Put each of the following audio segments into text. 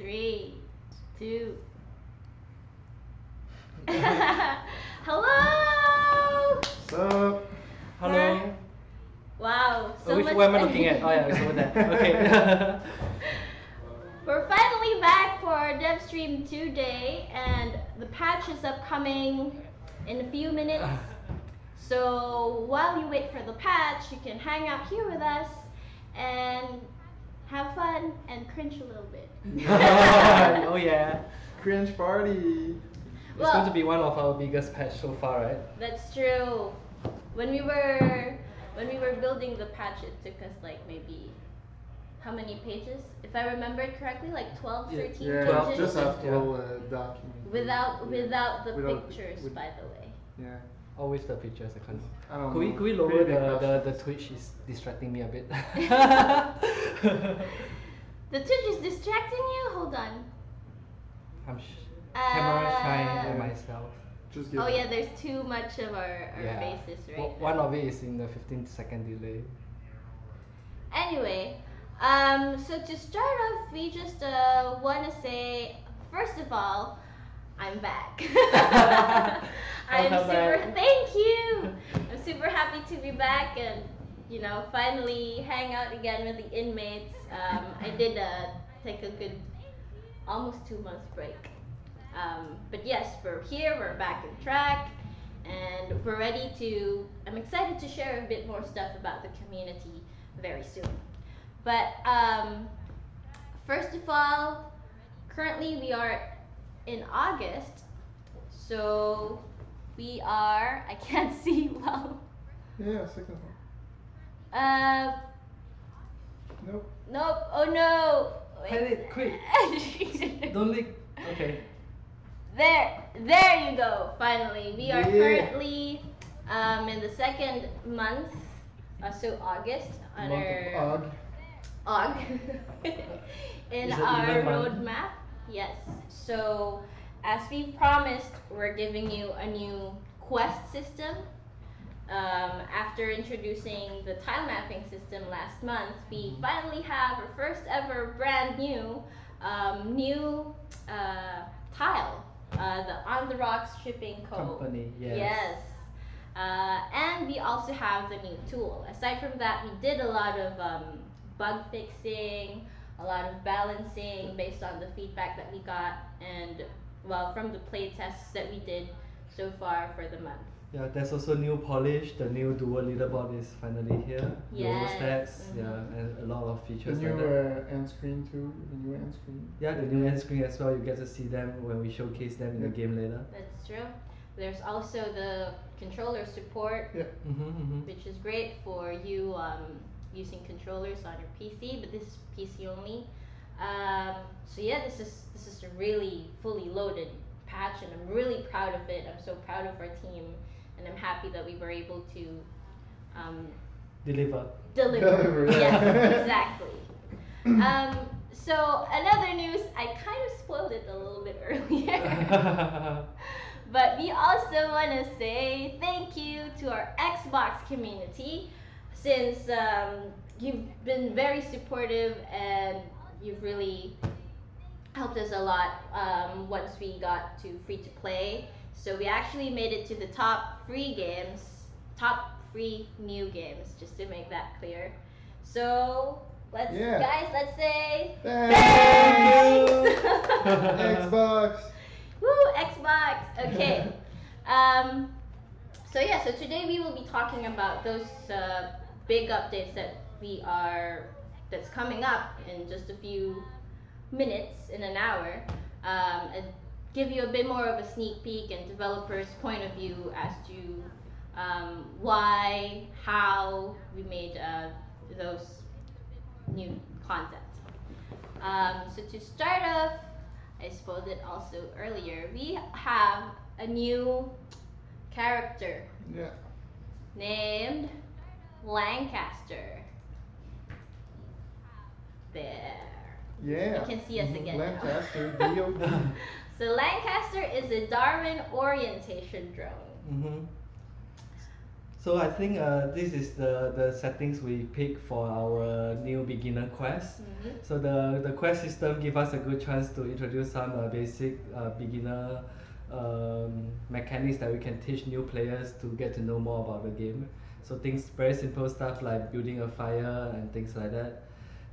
3, 2. Hello! What's up? Hello. Wow, so much Where am I looking at? Oh yeah, it's over there. Okay. We're finally back for our dev stream today, and the patch is upcoming in a few minutes. So while you wait for the patch, you can hang out here with us and have fun and cringe a little bit. Oh yeah. Cringe party. It's going to be one of our biggest patch so far, right? That's true. When we were building the patch, it took us like maybe how many pages? If I remember it correctly, like 12, 13 Yeah, 12, pages. just have 12 documents. Without the Without- pictures, with- by the way. Yeah. Always the pictures, I can't. I don't Could we know. lower Creative the options. Twitch is distracting me a bit. The Twitch is distracting you? Hold on. I'm camera shy Uh, and myself. Just give Oh it. yeah, there's too much of our Yeah. faces right One now. of it is in the 15-second delay. Anyway, so to start off, we just want to say, first of all, I'm back. Welcome back. Thank you. I'm super happy to be back and, finally hang out again with the inmates. I did take a good almost 2 month break. But yes, we're here, we're back on track, and we're ready I'm excited to share a bit more stuff about the community very soon. But first of all, currently we are in August, so I can't see well. Yeah, second one. Nope. Nope, oh no. Hide it, quick. Don't leak. Okay. There you go, finally. We are Yeah. currently in the second month, so August, on Month our of Og. In Is it our even month? roadmap. Yes. So as we promised, we're giving you a new quest system. After introducing the tile mapping system last month, we finally have our first ever brand new tile, the On the Rocks Shipping Company, yes. Yes. And we also have the new tool. Aside from that, we did a lot of bug fixing, a lot of balancing based on the feedback that we got, and from the play tests that we did so far for the month. Yeah, there's also new polish. The new dual leaderboard is finally here. Dual Yes. stacks, Mhm. yeah, and a lot of The features new like that. end screen too. The new end screen. Yeah, the new end screen as well. You get to see them when we showcase them in the Yeah. game later. That's true. There's also the controller support, Yeah. which is great for you using controllers on your PC, but this is PC only. So yeah, this is a really fully loaded patch, and I'm really proud of it. I'm so proud of our team, and I'm happy that we were able to Deliver. deliver. Yeah. Yes, exactly. So another news, I kind of spoiled it a little bit earlier. But we also want to say thank you to our Xbox community, since you've been very supportive and you've really helped us a lot once we got to free to play. So we actually made it to the top free new games, just to make that clear. So let's say Thank you. Xbox. Woo, Xbox. Okay. So today we will be talking about those big updates that's coming up in just a few minutes, in an hour, and give you a bit more of a sneak peek and developers' point of view as to why, how we made those new content. So to start off, I spoiled it also earlier, we have a new character Yeah. named Lancaster. There. Yeah. You can see us again now. Lancaster, DOD. So Lancaster is a Darwin orientation drone. So I think this is the settings we pick for our new beginner quest. So the quest system give us a good chance to introduce some basic beginner mechanics that we can teach new players to get to know more about the game. So things very simple stuff like building a fire and things like that.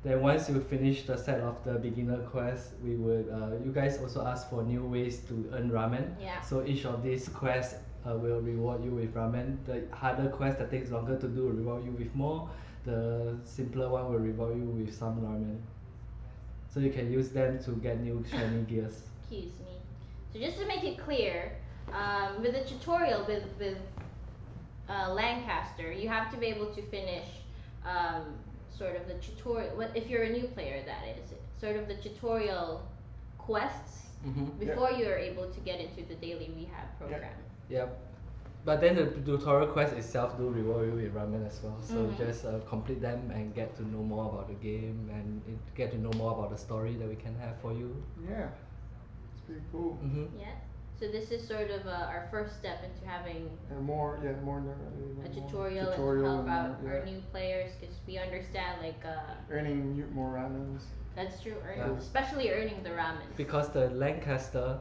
Then once you finish the set of the beginner quest, we would you guys also ask for new ways to earn ramen. Yeah. So each of these quests will reward you with ramen. The harder quest that takes longer to do will reward you with more. The simpler one will reward you with some ramen. So you can use them to get new shiny gears. Excuse me. So just to make it clear, with the tutorial with Lancaster, you have to be able to finish sort of the tutorial. What if you're a new player? That is sort of the tutorial quests before you are able to get into the daily rehab program. Yep. But then the tutorial quest itself do reward you with ramen as well. So just complete them and get to know more about the game and get to know more about the story that we can have for you. Yeah, it's pretty cool. Yeah. So this is sort of our first step into having More a tutorial and to help out our new players, because we understand like earning more ramens. that's true, especially earning the ramen. Because the Lancaster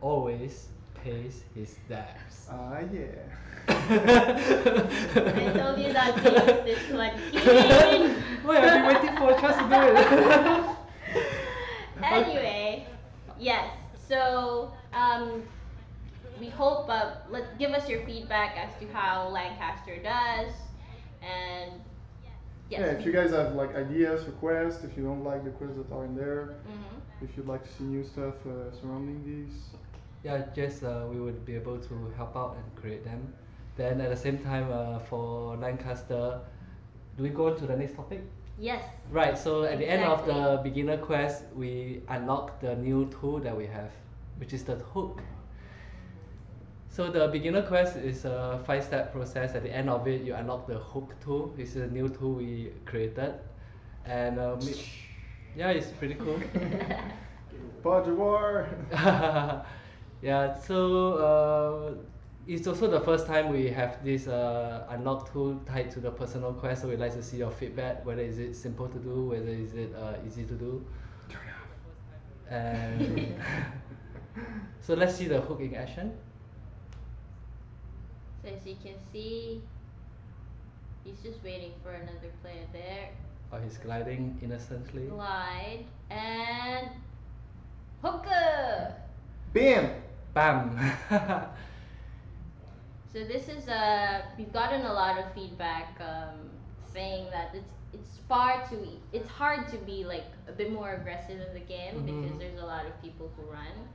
always pays his debts. Yeah. I told you not to use this one. Wait, I've been waiting for a chance to do it. Anyway, yes. So we hope give us your feedback as to how Lancaster does, and yes. Yeah, if you guys have like ideas for quests, if you don't like the quests that are in there, if you'd like to see new stuff surrounding these. Yeah, just we would be able to help out and create them. Then at the same time, for Lancaster, do we go on to the next topic? Yes. Right, so at the end of the beginner quest, we unlock the new tool that we have, which is the hook. So the beginner quest is a 5-step process. At the end of it, you unlock the hook tool. This is a new tool we created, and yeah, it's pretty cool. Podge War! Yeah, so it's also the first time we have this unlock tool tied to the personal quest, so we'd like to see your feedback, whether is it simple to do, whether is it easy to do. Turn off. And so let's see the hook in action. So as you can see, he's just waiting for another player there. Oh, he's gliding innocently. Glide and hooker. Bam! Bam! So this is we've gotten a lot of feedback saying that it's hard to be like a bit more aggressive in the game because there's a lot of people who run,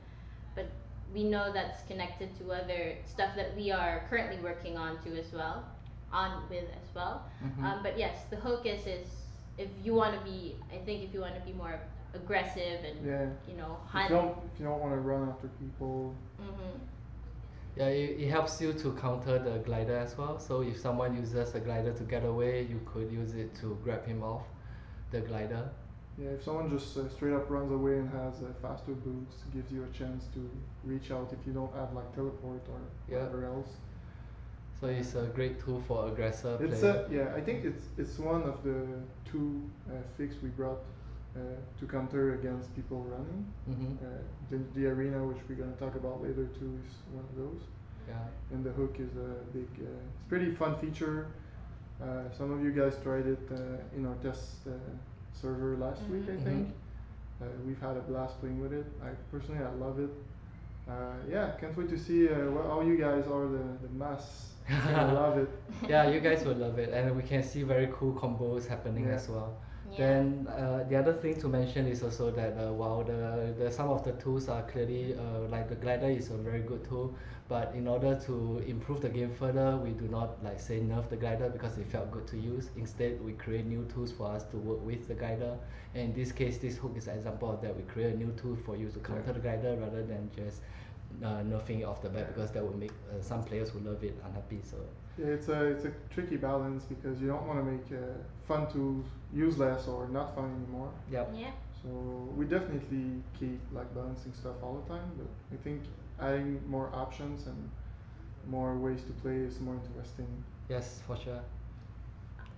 but we know that's connected to other stuff that we are currently working on as well. But yes, the hook is if you want to be, I think if you want to be more aggressive and hunt. If you don't want to run after people. Yeah, it helps you to counter the glider as well. So if someone uses the glider to get away, you could use it to grab him off the glider. Yeah, if someone just straight up runs away and has faster boots, gives you a chance to reach out if you don't have like teleport or whatever else. So it's a great tool for aggressor It's players. I think it's one of the two fix we brought to counter against people running. The arena, which we're gonna talk about later too, is one of those. Yeah. And the hook is a big, it's pretty fun feature. Some of you guys tried it in our test server last week, I think. We've had a blast playing with it. I love it. Yeah, can't wait to see how you guys are the mass. I love it. Yeah, you guys will love it, and we can see very cool combos happening as well. Then the other thing to mention is also that while the some of the tools are clearly like the glider is a very good tool, but in order to improve the game further, we do not like say nerf the glider because it felt good to use. Instead, we create new tools for us to work with the glider. And in this case, this hook is an example of that. We create a new tool for you to counter the glider rather than just nerfing it off the bat, because that would make some players who love it unhappy. So yeah, it's a tricky balance because you don't want to make fun tools useless or not fun anymore. Yep. Yeah. So we definitely keep like balancing stuff all the time, but I think adding more options and more ways to play is more interesting. Yes, for sure.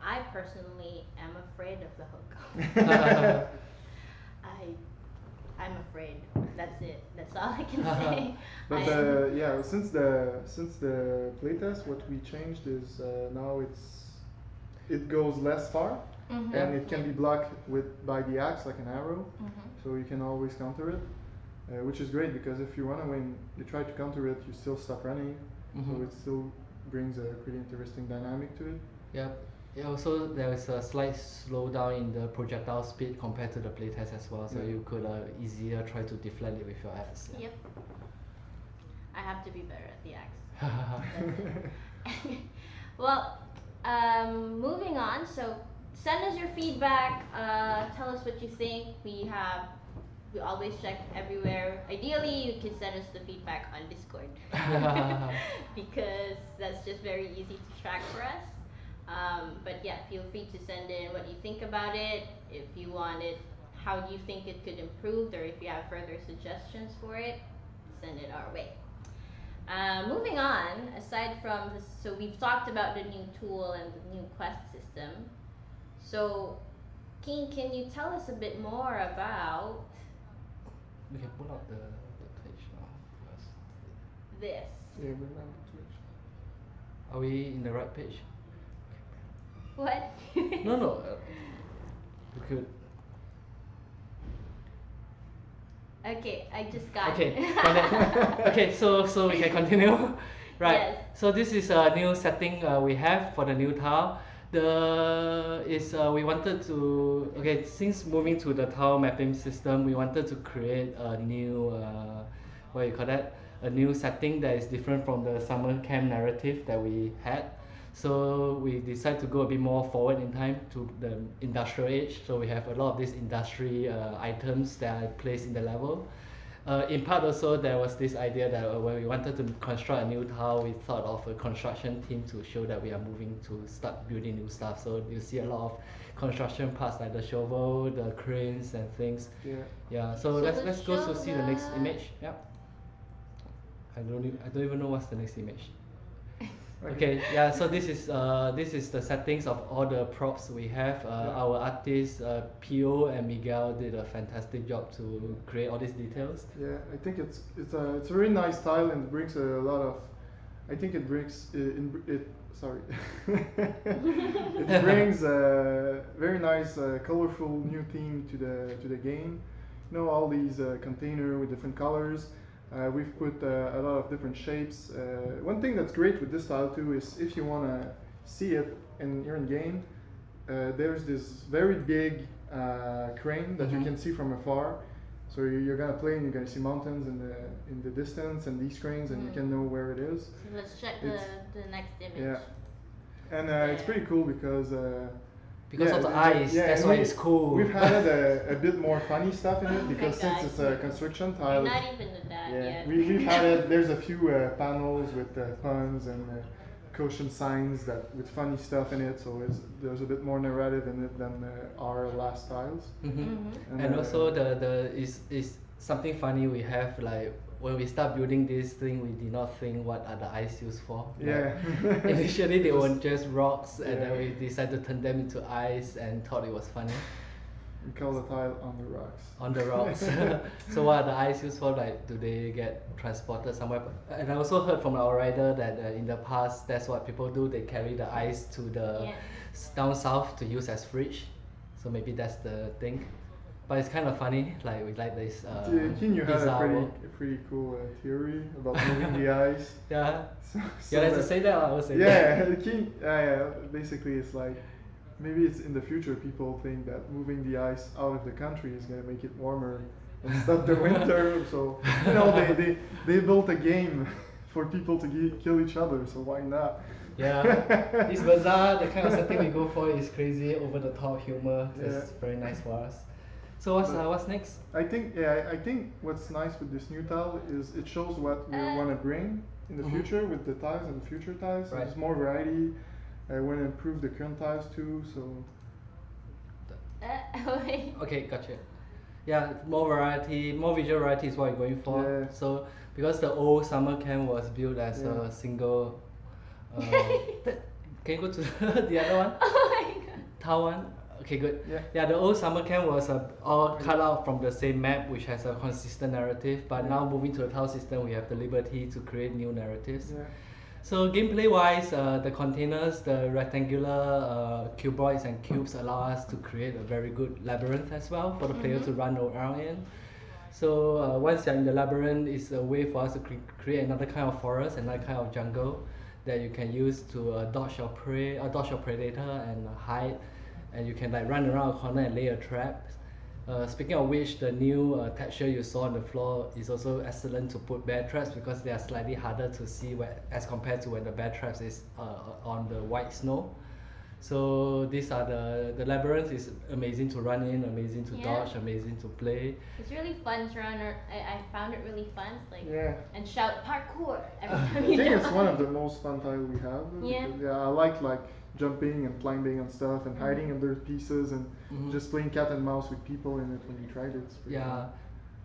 I personally am afraid of the hook. I I'm afraid. That's it. That's all I can say. But I, yeah, since the playtest, what we changed is now it goes less far, Mhm. and it can Yeah. be blocked by the axe like an arrow, Mhm. so you can always counter it, which is great because if you run away and you try to counter it, you still stop running, so it still brings a pretty interesting dynamic to it. Yep. Yeah, also there is a slight slowdown in the projectile speed compared to the playtest as well, so Yeah. you could easier try to deflect it with your axe. Yep. I have to be better at the axe. That's it. Well, moving on. So send us your feedback. Tell us what you think. We always check everywhere. Ideally, you can send us the feedback on Discord because that's just very easy to track for us. But yeah, feel free to send in what you think about it. If you want it, how do you think it could improve, or if you have further suggestions for it, send it our way. Moving on, aside from this, so we've talked about the new tool and the new quest system. So, Keen, can you tell us a bit more about We can pull up the page now first. this? Yeah, we're on Twitch. Are we in the right page? What? No, no. We could. Okay, I just got Okay, it. okay, so we can continue. Right. Yes. So this is a new setting we have for the new tile. We wanted to, okay, since moving to the tile mapping system, we wanted to create a new what do you call that, a new setting that is different from the summer camp narrative that we had. So we decided to go a bit more forward in time to the industrial age. So we have a lot of these industry items that are placed in the level. In part also there was this idea that when we wanted to construct a new tile, we thought of a construction team to show that we are moving to start building new stuff. So you see a lot of construction parts like the shovel, the cranes and things. Yeah. Yeah. So, So let's go show to see the next the- image. Yep. I don't even know what's the next image. Okay, yeah, so this is the settings of all the props we have. Our artists Pio and Miguel did a fantastic job to create all these details. Yeah, I think it's a very nice style and brings a lot of. I think it brings sorry. It brings a very nice, colorful new theme to the game. You know, all these container with different colors. We've put a lot of different shapes. One thing that's great with this style too is if you wanna see it and you're in game, there's this very big crane that you can see from afar. So you're gonna play and you're gonna see mountains in the distance and these cranes and you can know where it is. So let's check It's- the next image. Yeah, and it's pretty cool because Because of the it's- eyes, yeah, that's and why it's cool. We've added a bit more funny stuff in it because my since God. it's a construction You're tile. not even at that Yeah, yet. we've added. There's a few panels with puns and caution signs with funny stuff in it. So there's a bit more narrative in it than our last tiles. Mm-hmm. And, And also the is something funny we have, like when we start building this thing, we did not think what are the eyes used for. Yeah. Like, initially they were just rocks, and then Yeah. we decided to turn them into eyes and thought it was funny. We call the tile on the rocks. On the rocks. So what are the eyes used for? Like, do they get transported somewhere? And I also heard from our rider that in the past, that's what people do. They carry the ice to the down south to use as fridge. So maybe that's the thing. But it's kind of funny. Like we like this. Keen, you had a bizarre pretty, world. cool theory about moving the ice. Yeah. So, You have to that- say that. I will say Yeah, that. Keen. Yeah. Basically, it's like maybe it's in the future. People think that moving the ice out of the country is gonna make it warmer and stop the winter. So you know they built a game for people to kill each other. So why not? Yeah, it's bizarre. The kind of setting we go for is crazy, over the top humor. It's Yeah. very nice for us. So what's next? I think what's nice with this new tile is it shows what we want to bring in the Mhm. future with the tiles and future tiles. Right. There's more variety. I want to improve the current tiles too. So Wait. Okay, gotcha. Yeah, more variety, more visual variety is what we're going for. Yeah. So because the old summer camp was built as Yeah. a single, that Can you go to the other one? Oh my god. Tao one? Okay, good. Yeah. The old summer camp was all cut out from the same map, which has a consistent narrative. But Yeah. now moving to the Tao system, we have the liberty to create new narratives. Yeah. So gameplay-wise, the containers, the rectangular cuboids and cubes allow us to create a very good labyrinth as well for the player to run around in. So once you're in the labyrinth, it's a way for us to create another kind of forest, another kind of jungle that you can use to dodge your prey, dodge your predator and hide, and you can like run around a corner and lay a trap. Speaking of which, the new texture you saw on the floor is also excellent to put bear traps because they are slightly harder to see as compared to when the bear traps is on the white snow. So these are the labyrinth is amazing to run in, amazing to dodge, amazing to play. It's really fun to run. I found it really fun. Like and shout parkour every time I you think jump. it's one of the most fun tiles we have. Yeah. Because, I like jumping and climbing and stuff and hiding under pieces and just playing cat and mouse with people in it when you tried it. It's pretty fun.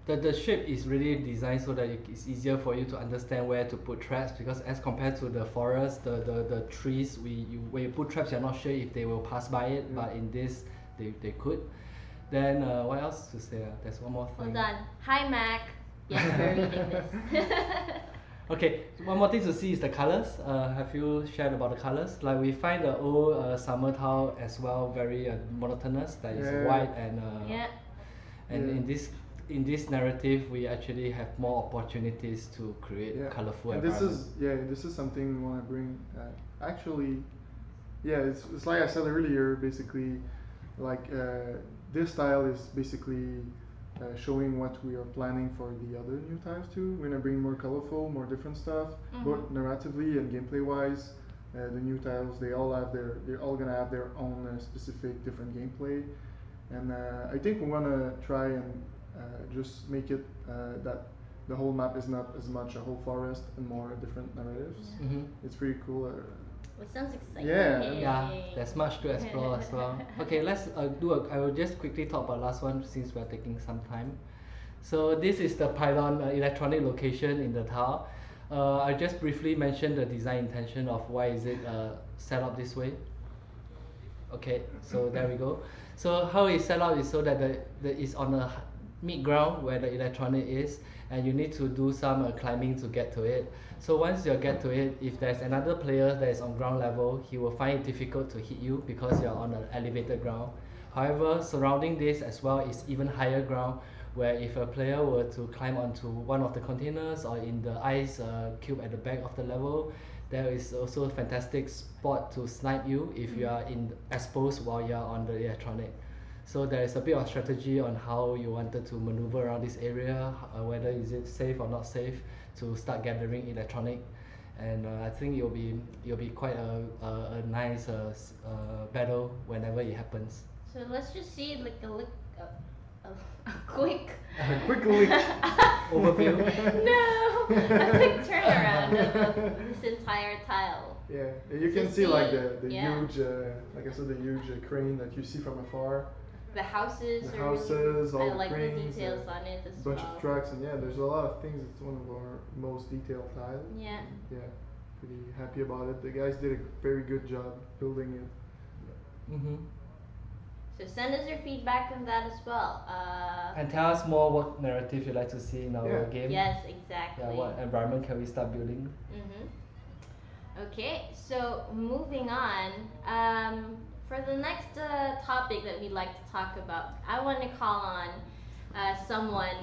The shape is really designed so that it's easier for you to understand where to put traps because as compared to the forest, the trees, when you put traps, you're not sure if they will pass by it, but in this, they could. Then what else to say? There's one more thing. Hold on. Hi Mac. Yes, we're reading this. Okay, one more thing to see is the colors. Have you shared about the colors? Like we find the old summer tile as well very monotonous. That is white and in this narrative we actually have more opportunities to create colorful environments. This is something we want to bring. Actually, it's like I said earlier. Basically, like this style is basically showing what we are planning for the other new tiles too. We're gonna bring more colorful, more different stuff, both narratively and gameplay wise. The new tiles, they're all gonna have their own specific different gameplay, and I think we wanna try and just make it that the whole map is not as much a whole forest and more different narratives. It's pretty cool. It sounds exciting. There's much to explore as well. Okay, let's I will just quickly talk about last one since we're taking some time. So this is the pylon electronic location in the tower. I just briefly mentioned the design intention of why is it set up this way. Okay, so there we go. So how it's set up is so that it's on a mid ground where the electronic is, and you need to do some climbing to get to it. So once you get to it, if there's another player that is on ground level, he will find it difficult to hit you because you're on an elevated ground. However, surrounding this as well is even higher ground, where if a player were to climb onto one of the containers or in the ice cube at the back of the level, there is also a fantastic spot to snipe you if you are exposed while you're on the electronic. So there is a bit of strategy on how you wanted to maneuver around this area, whether is it safe or not safe to start gathering electronic, and I think it'll be quite a nice battle whenever it happens. So let's just see like a quick overview. No, a quick turnaround of this entire tile. Yeah, you can see like the huge, like I said, the huge crane that you see from afar. The houses, all I like the cranes, the details on it as bunch of trucks, and there's a lot of things. It's one of our most detailed tiles. Yeah, pretty happy about it. The guys did a very good job building it. So send us your feedback on that as well. And tell us more what narrative you'd like to see in our game. Yes, exactly. What environment can we start building? Okay, so moving on. For the next topic that we'd like to talk about, I want to call on someone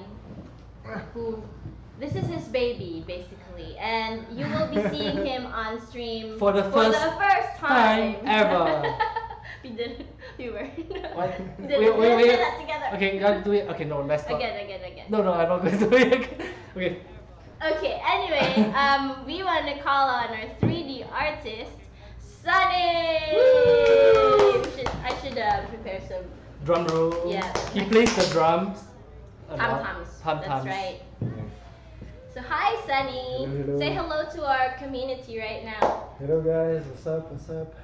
who, this is his baby basically, and you will be seeing him on stream for the first time ever. We didn't. We were. What? Wait. Get that together. Okay, you gotta do it. Okay, no, let's stop. Again. No, I'm not going to do it again. Okay. Okay. Anyway, we want to call on our 3D artist, Sunny. I should prepare some drum roll. Yeah. He plays the drums. Tom-toms. That's right. So hi, Sunny. Hello. Say hello to our community right now. Hello guys, what's up?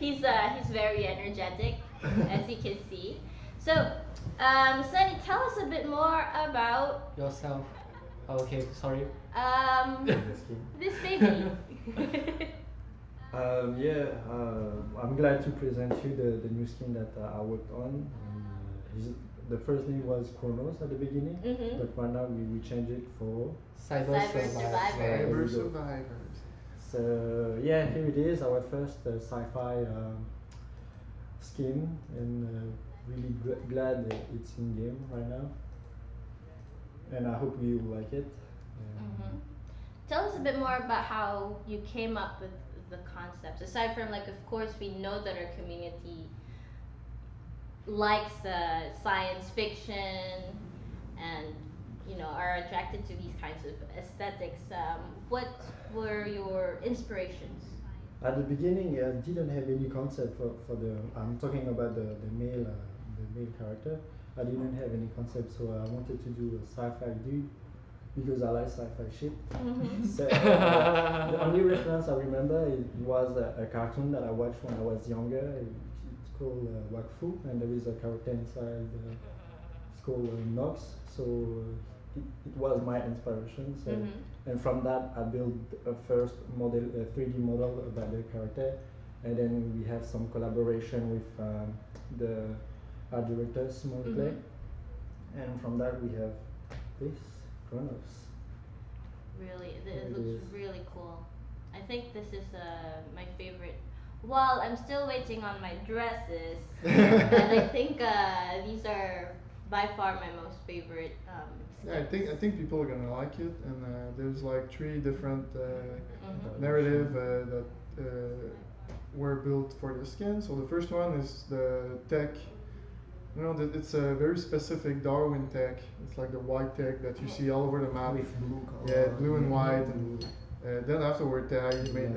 He's very energetic, as you can see. So, Sunny, tell us a bit more about yourself. Oh, okay, sorry. This baby. I'm glad to present you the new skin that I worked on. The first name was Chronos at the beginning, but right now we changed it for Cyber Cyber Survivor. Survivor. Cyber we go. survivors. So yeah, here it is, our first sci-fi skin, and really glad that it's in game right now, and I hope you like it. Mm-hmm. Tell us a bit more about how you came up with the concepts. Aside from, like, of course, we know that our community likes science fiction and, you know, are attracted to these kinds of aesthetics. What were your inspirations? At the beginning, I didn't have any concept for the. I'm talking about the male character. I didn't have any concept, so I wanted to do a sci-fi dude because I like sci-fi shit. Mm-hmm. So the only reference I remember was a cartoon that I watched when I was younger. It's called Wakfu, and there is a character inside. It's called Nox. So it was my inspiration. So and from that I built a first model, a 3D model about the character, and then we have some collaboration with the art director Small Clay, and from that we have this Chronos. Really, It it looks is. really cool. I think this is my favorite. Well, I'm still waiting on my dresses, and I think these are by far my most favorite. Yeah, I think people are gonna like it, and there's like 3 different Mhm. narrative that were built for the skin. So the first one is the tech. You know, it's a very specific Darwin tech. It's like the white tech that you see all over the map. With blue color. Yeah, blue and white. And then afterward, he made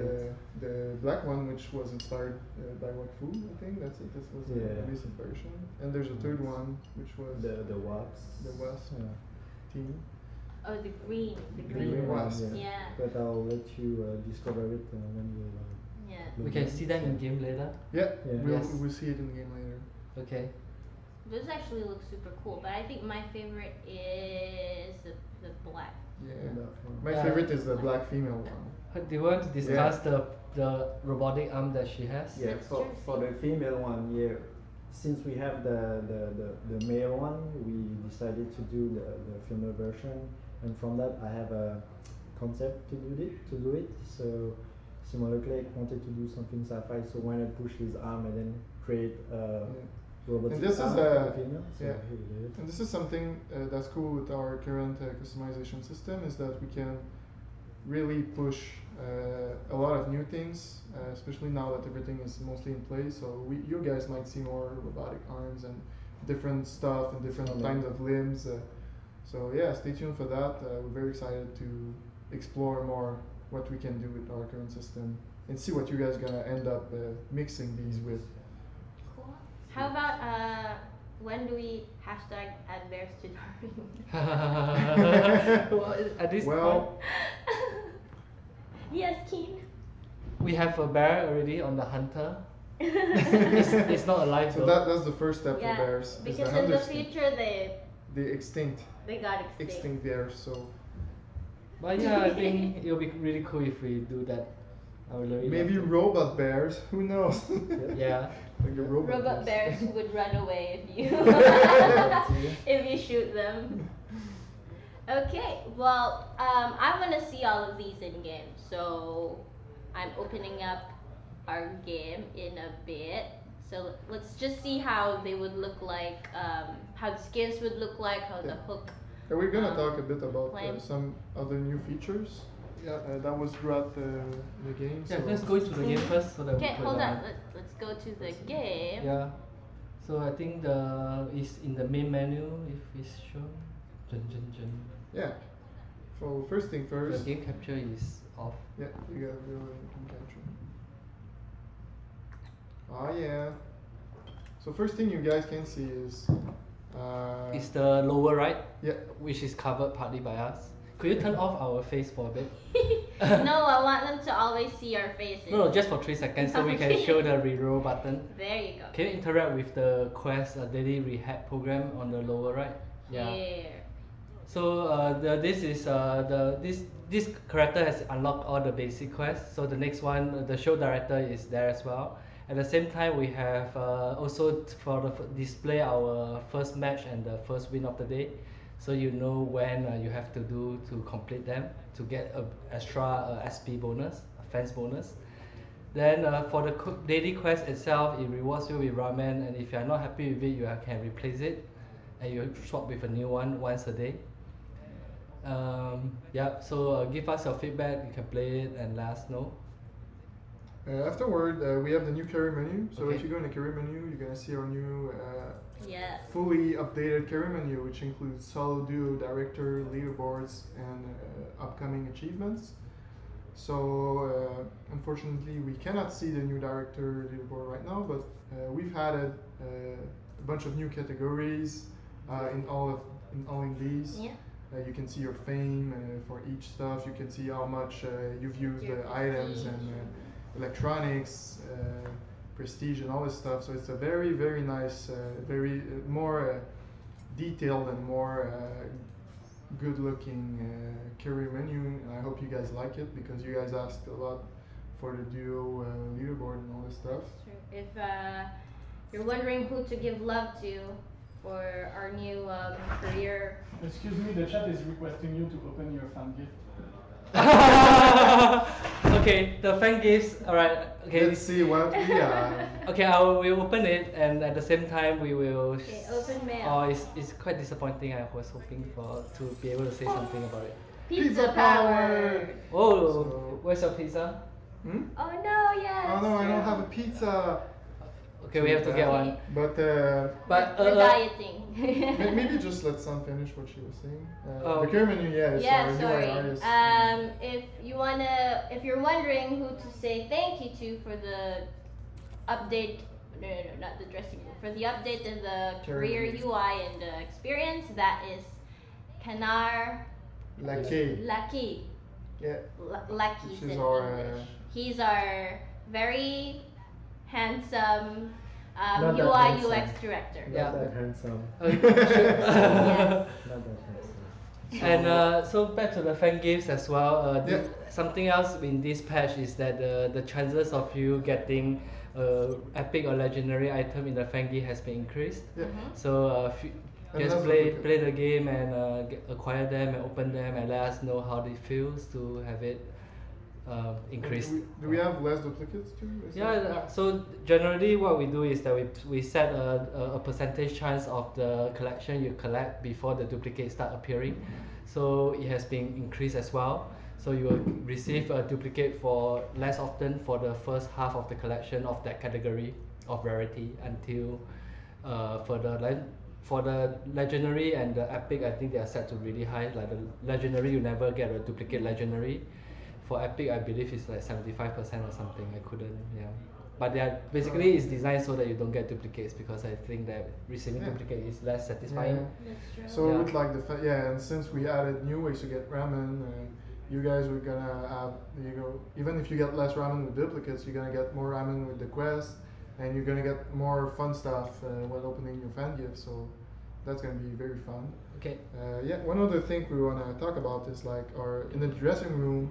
the black one, which was inspired by Wakfu. I think that's it. This was the recent version. And there's a third one, which was the wasps. the Wasp Yeah. team. Oh, the green Green one. wasp. Yeah. But I'll let you discover it when you. Yeah. We can see them in game later. Yeah, Yeah. Yes. we'll see it in the game later. Okay. Those actually look super cool, but I think my favorite is the black. Yeah. That My Yeah. favorite is the black female one. Do you want to discuss the robotic arm that she has? Yeah, Let's for the female one, yeah. Since we have the male one, we decided to do the female version, and from that I have a concept to do it. So similar Clay wanted to do something sci-fi, so when I push his arm and then create a robotic And this is arm for the female. So yeah. here it is. And this is something that's cool with our current customization system, is that we can really push a lot of new things, especially now that everything is mostly in place. So you guys might see more robotic arms and different stuff and different kinds of limbs. So yeah, stay tuned for that. We're very excited to explore more what we can do with our current system and see what you guys are gonna end up mixing these with. Cool. How about when do we hashtag add bears to Darwin? Well, at this point, Well, Yes, Keen. we have a bear already on the hunter. It's not alive so though. that's the first step Yeah, for bears. is because the in the hunter skin. future they Extinct got extinct. extinct bears. So But yeah, I think it'll be really cool if we do that. I would really maybe love to. robot bears. Who knows? Yeah. Like the robot, Robot bears would run away if you if you shoot them. Okay, well, I want to see all of these in game, so I'm opening up our game in a bit. So let's just see how they would look like, how the skins would look like, how the Yeah. hook. Are we gonna talk a bit about claim. some other new features? Yeah. That was throughout the game. Yeah, so let's go to the game first so that Okay, we could, hold on. Let's go to the game. Yeah. So I think is in the main menu if it's shown. Jun, jun, jun. Yeah. So first thing The first. game capture is off. Yeah, you got real capture. Oh yeah. So first thing you guys can see is. It's the lower right, Yeah. which is covered partly by us. Could you turn off our face for a bit? No, I want them to always see our faces. No, just for 3 seconds so we can Okay. show the reroll button. There you go. Can you interact with the quest daily rehab program on the lower right? Here. So this is this character has unlocked all the basic quests. So the next one, the show director is there as well. At the same time, we have also for the display our first match and the first win of the day, so you know when you have to do to complete them to get a extra SP bonus, a fans bonus. Then for the daily quest itself, it rewards you with ramen, and if you are not happy with it, you can replace it, and you swap with a new one once a day. Yeah, so give us your feedback. You can play it and let us know. Afterward, we have the new career menu. So Okay. if you go in the career menu, you're gonna see our new Yes. fully updated career menu, which includes solo, duo, director, leaderboards, and upcoming achievements. So unfortunately, we cannot see the new director leaderboard right now, but we've added a bunch of new categories in all in these. Yeah. You can see your fame for each stuff. You can see how much you've used Your the items prestige. and electronics, prestige, and all this stuff. So it's a very, very nice, very more detailed and more good-looking career menu. And I hope you guys like it because you guys asked a lot for the duo leaderboard and all this stuff. True. If you're wondering who to give love to for our new career. Excuse me, the chat is requesting you to open your fan gift. Okay, the fan gifts. All right. Okay. Let's see what we have. Okay, we'll open it, and at the same time we will. Okay, open mail. Oh, it's quite disappointing. I was hoping to be able to say something about it. Pizza power. Oh, So- where's your pizza? Hmm? Oh no, yes. Oh no, I don't have a pizza. Okay, we have to get one. But But We're dieting. maybe just let Sam finish what she was saying. Oh. The career menu, yeah, Yeah, sorry. sorry. artist. If you're wondering who to say thank you to for the update, no, not the dressing room, for the update of the career UI and the experience, that is Kanar Lucky. Lucky. Yeah. Lucky's This is in our, English. He's our very handsome Not that UI handsome. UX director. Not Yeah. that handsome. Yes. Not that handsome. And so back to the fan gifts as well. Yeah. Something else in this patch is that the chances of you getting epic or legendary item in the fan gift has been increased. Yeah. So And just that's play what we play the game and acquire them and open them and let us know how it feels to have it increased. Do we have less duplicates too? Is Yeah, that- so generally what we do is that we set a percentage chance of the collection you collect before the duplicates start appearing. So it has been increased as well. So you will receive a duplicate for less often for the first half of the collection of that category of rarity until for the legendary and the epic, I think they are set to really high. Like the legendary, you never get a duplicate legendary. For epic, I believe it's like 75% or something. I couldn't, yeah. But they are basically it's designed so that you don't get duplicates because I think that receiving Yeah. duplicate is less satisfying. That's true. So Yeah. with like and since we added new ways to get ramen, you guys were gonna have even if you get less ramen with duplicates, you're gonna get more ramen with the quest, and you're gonna get more fun stuff when opening your fan gift. So that's gonna be very fun. Okay. One other thing we wanna talk about is like in the dressing room.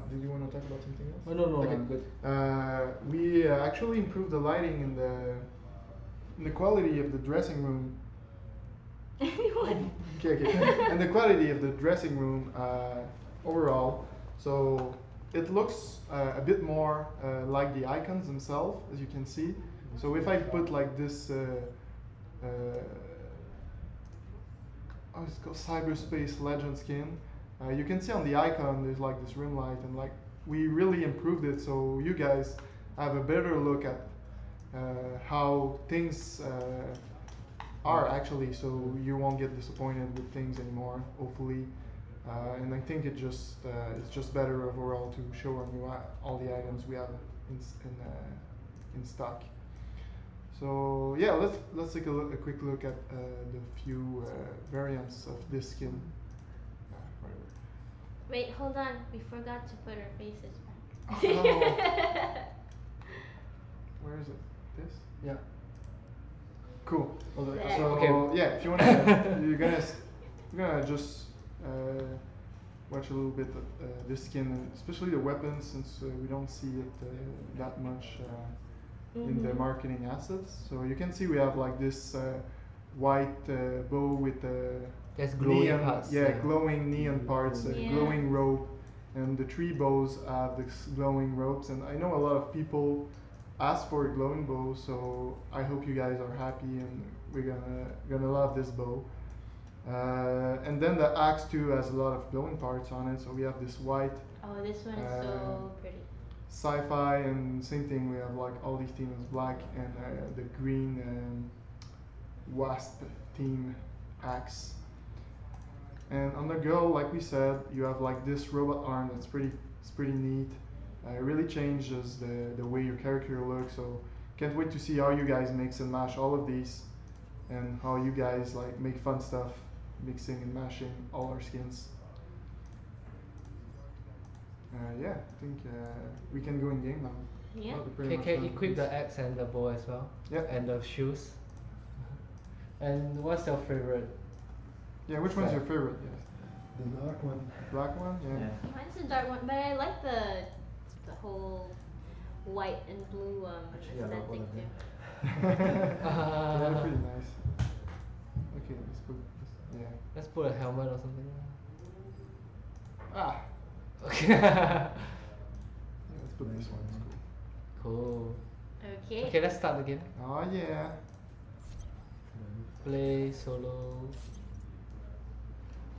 Did you want to talk about something else? Oh, no, Okay. I'm good. We actually improved the lighting in the quality of the dressing room. Okay. And the quality of the dressing room overall. So it looks a bit more like the icons themselves, as you can see. So if I put like this, it's called Cyberspace Legend skin. You can see on the icon there's like this rim light, and like we really improved it so you guys have a better look at how things are actually, so you won't get disappointed with things anymore, hopefully. And I think it's just better overall to show all the items we have in stock. So yeah, let's take a quick look at the few variants of this skin. Wait, hold on. We forgot to put our faces back. Oh. Where is it? This? Yeah. Cool. There. So Okay. yeah, if you want to, you're gonna just watch a little bit of the skin, especially the weapons, since we don't see it that much in the marketing assets. So you can see we have like this white bow with There's glowing neon, parts. glowing neon parts, glowing rope, and the 3 bows have this glowing ropes. And I know a lot of people ask for a glowing bow, so I hope you guys are happy and we're gonna love this bow. And then the axe too has a lot of glowing parts on it. So we have this white. Oh, this one is so pretty. Sci-fi, and same thing. We have like all these themes black and the green wasp theme axe. And on the girl, like we said, you have like this robot arm that's pretty neat. It really changes the way your character looks. So can't wait to see how you guys mix and mash all of these, and how you guys like make fun stuff, mixing and mashing all our skins. Yeah, I think we can go in game now. Yeah. Can equip the axe and the bow as well. Yeah. And the shoes. And what's your favorite? Yeah, which one's your favorite? Yes. The dark one. Black one? Yeah. Mine's the dark one, but I like the whole white and blue Actually, I love all aesthetic of them. too. Yeah, they're pretty nice. Okay, let's put this. Yeah. Let's put a helmet or something. Ah. Okay. Yeah, let's put this one. It's cool. Cool. Okay. Okay, let's start the game. Oh yeah. Play solo.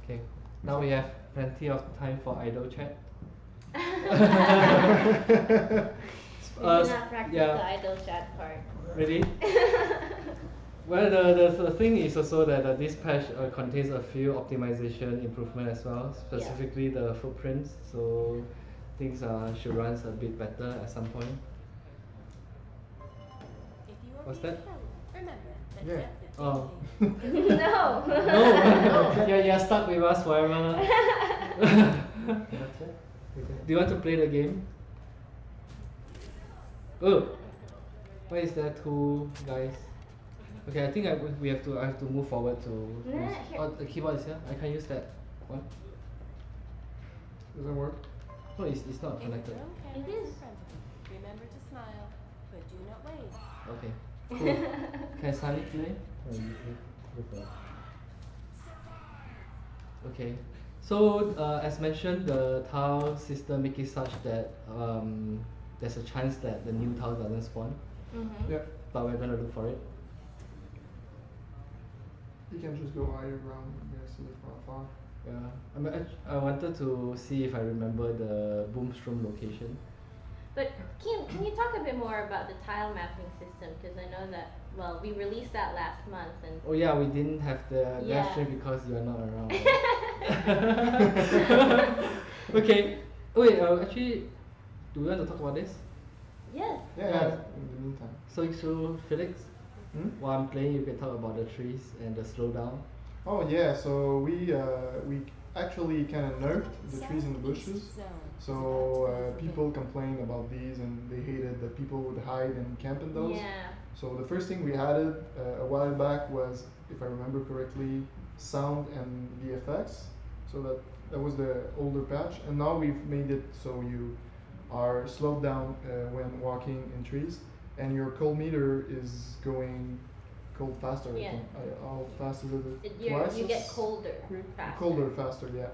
Okay. Now we have plenty of time for idle chat. We did not practice the idle chat part. Really? Well, the thing is also that this patch contains a few optimization improvement as well, specifically the footprints. So things should run a bit better at some point. What's that? Yeah. Oh. No. No. You're stuck with us forever. That's it. Do you want to play the game? Oh, why is there 2 guys? Okay, I think I have to move forward to. Nah, here. Oh, the keyboard is here. I can use that one. Doesn't work. No, it's not connected. It is. Remember to smile, but do not wait. Okay, cool. Can Sunny play? Okay. So as mentioned, the tile system makes it such that there's a chance that the new tile doesn't spawn. Mm-hmm. Yeah. But we're gonna look for it. You can just go higher ground. You guys see it from afar. Yeah. I wanted to see if I remember the Boomstrom location. But can you talk a bit more about the tile mapping system? Because I know that, well, we released that last month and. Oh yeah, we didn't have the Yeah. live stream because you are not around. Okay. Oh wait, actually, do we want to talk about this? Yes. Yeah. Yeah. In the meantime. So Felix, Hmm? while I'm playing, you can talk about the trees and the slowdown. Oh yeah. So we actually kind of nerfed the trees and the bushes. So people complained about these and they hated that people would hide and camp in those. Yeah. So the first thing we added a while back was, if I remember correctly, sound and VFX. So that was the older patch, and now we've made it so you are slowed down when walking in trees, and your cold meter is going cold faster. I Yeah. think. How fast is it? Twice You get as colder faster. colder faster, yeah.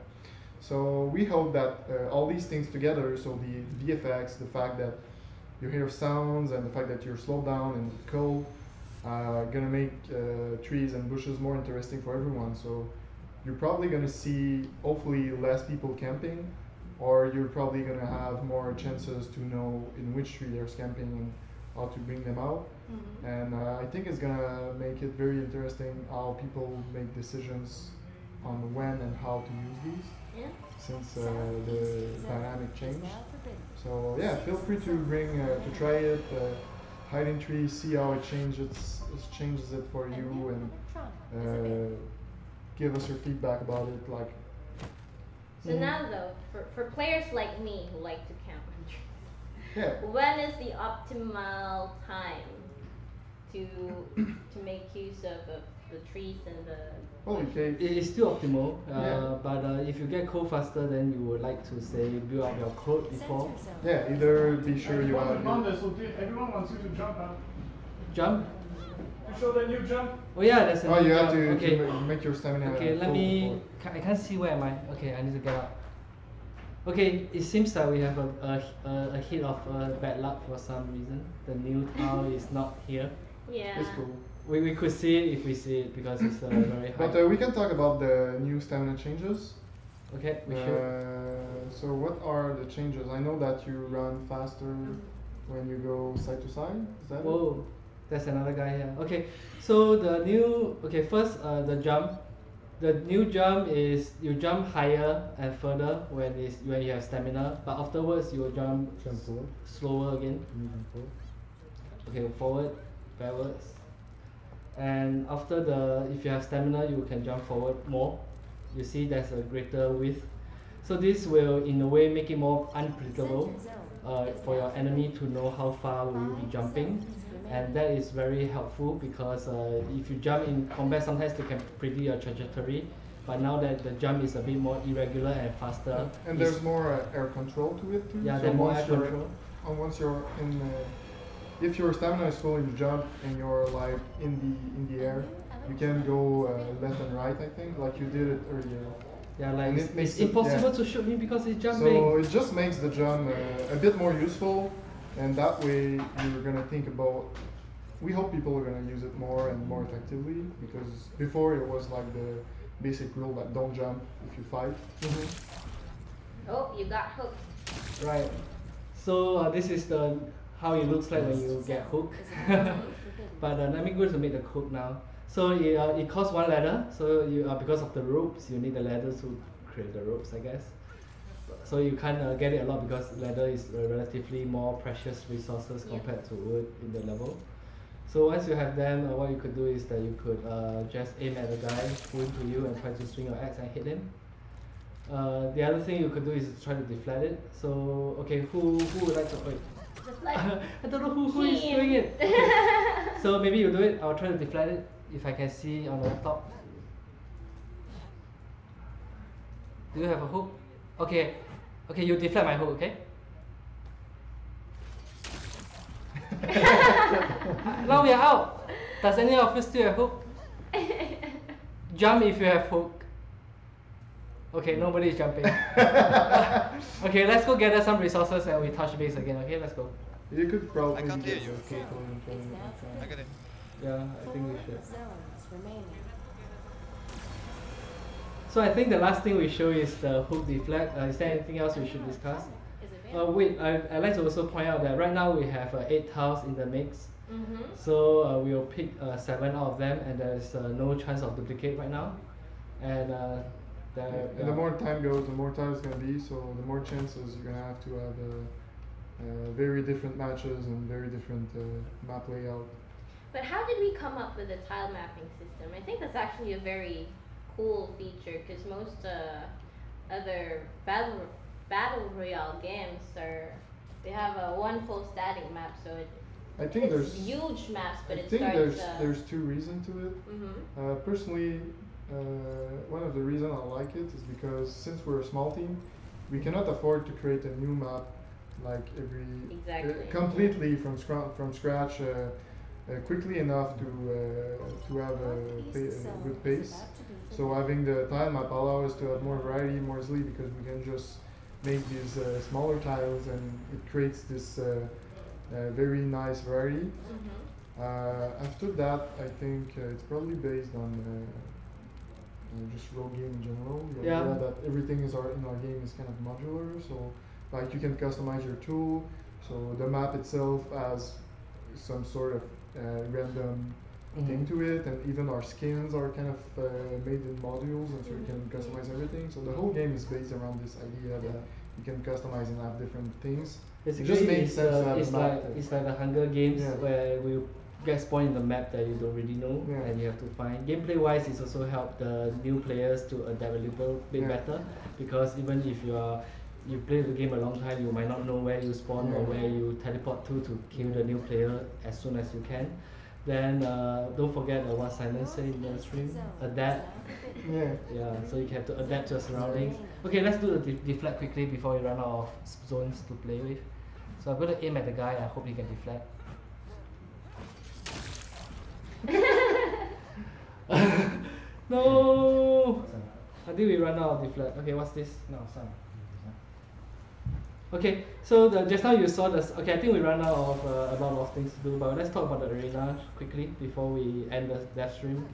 So we hope that all these things together, so the VFX, the fact that you hear sounds and the fact that you're slowed down and cold, gonna make trees and bushes more interesting for everyone. So you're probably gonna see hopefully less people camping, or you're probably gonna have more chances to know in which tree they're camping and how to bring them out. Mm-hmm. And I think it's gonna make it very interesting how people make decisions on when and how to use these, Yeah. since the dynamic change. So yeah, feel free to bring to try it, hide in trees, see how it changes it for you, and give us your feedback about it. Like. So now though, for players like me who like to camp on trees, Yeah. when is the optimal time to make use of the trees and the. Holy cake. It is still optimal, Yeah. but if you get cold faster, then you would like to say build up your code before. Yeah, either be sure you have Everyone wants you to jump out. Jump? To show the new jump. Oh yeah, there's a Oh, new you have jump. to, Okay. to make your stamina Okay, let full me. before. I can't see where am I. Okay, I need to get up. Okay, it seems that we have a hit of bad luck for some reason. The new tile is not here. Yeah. It's cool. We could see it if we see it because it's very high. But we can talk about the new stamina changes. Okay, we should. So what are the changes? I know that you run faster when you go side to side. Is that it? Whoa, that's another guy here. Okay, so the new. Okay, first the jump. The new jump is you jump higher and further when you have stamina, but afterwards you will jump forward. slower again. Moving forward. Okay, forward, backwards, and after if you have stamina, you can jump forward more. You see, there's a greater width. So this will, in a way, make it more unpredictable for your enemy to know how far will you be jumping, and that is very helpful because if you jump in combat, sometimes they can predict your trajectory. But now that the jump is a bit more irregular and faster, And there's more air control to it too. Yeah, so there's more once air you're- control. Once you're in, if your stamina is full, you jump and you're like in the air. You can go left and right. I think, like you did it earlier. yeah, like And it's, it makes it's it- impossible yeah. to shoot me because it's jumping. So it just makes the jump a bit more useful, and that way you're gonna think about. We hope people are gonna use it more and more effectively, because before it was like the basic rule that don't jump if you fight. Oh, you got hooked. Right. So this is how it looks like when you get hooked. But let me go to make the hook now. So it costs one ladder. So because of the ropes, you need the ladder to create the ropes, I guess. So you can't get it a lot because ladder is relatively more precious resources compared to wood in the level. So once you have them, what you could do is that you could just aim at the guy who into you and try to swing your axe and hit him. The other thing you could do is try to deflect it. So okay, who would like to? Wait. Just like I don't know who is doing it. Okay. So maybe you do it. I'll try to deflect it if I can see on the laptop. Do you have a hook? Okay. Okay, you deflect my hook. Okay. Now we are out. Does any of you still have hook? Jump if you have hook. Okay, nobody is jumping. Okay, let's go gather some resources and we touch base again. Okay, let's go. You could probably I can't get hear you. some people and try and- I got it. Yeah, I think we should. Zones remaining. So I think the last thing we show is the hook deflect. Is there anything else we should discuss? Is available. Wait, I'd like to also point out that right now we have 8 tiles in the mix. Mm-hmm. So we'll pick 7 out of them, and there's no chance of duplicate right now. And And the more time goes, the more time it's gonna be. So the more chances you're gonna have to have very different matches and very different map layout. But how did we come up with a tile mapping system? I think that's actually a very cool feature because most other battle royale games they have a one full static map, so I think it's there's huge maps, but I it think starts. there's 2 reasons to it. Mm-hmm. Personally, one of the reasons I like it is because since we're a small team, we cannot afford to create a new map like Exactly. completely from scratch quickly enough to have a good pace. So having the tile map allow us to have more variety more easily because we can just make these smaller tiles and it creates this very nice variety. Mm-hmm. After that, I think it's probably based on just rogue game in general. The Yeah. idea that everything in our game is kind of modular, so like you can customize your tool. So the map itself has some sort of random thing to it, and even our skins are kind of made in modules, and so you can customize everything. So the whole game is based around this idea that you can customize and have different things. Basically, it just makes sense to have it's a map. like it's like the Hunger Games Yeah. where we get spawned in the map that you don't really know Yeah. and you have to find. Gameplay wise, it's also helped the new players to adapt a little bit Yeah. better because even if you play the game a long time, you might not know where you spawn or Yeah. where you teleport to kill the new player as soon as you can. Then don't forget what Simon said in the stream, adapt. Yeah. Yeah, so you have to adapt to your surroundings. Okay, let's do the deflect quickly before we run out of zones to play with. So I'm going to aim at the guy. I hope he can deflect. No! I think we run out of deflect. Okay, what's this? No, some. Okay, so just now you saw this. Okay, I think we ran out of a lot of things to do, but let's talk about the arena quickly before we end the death stream.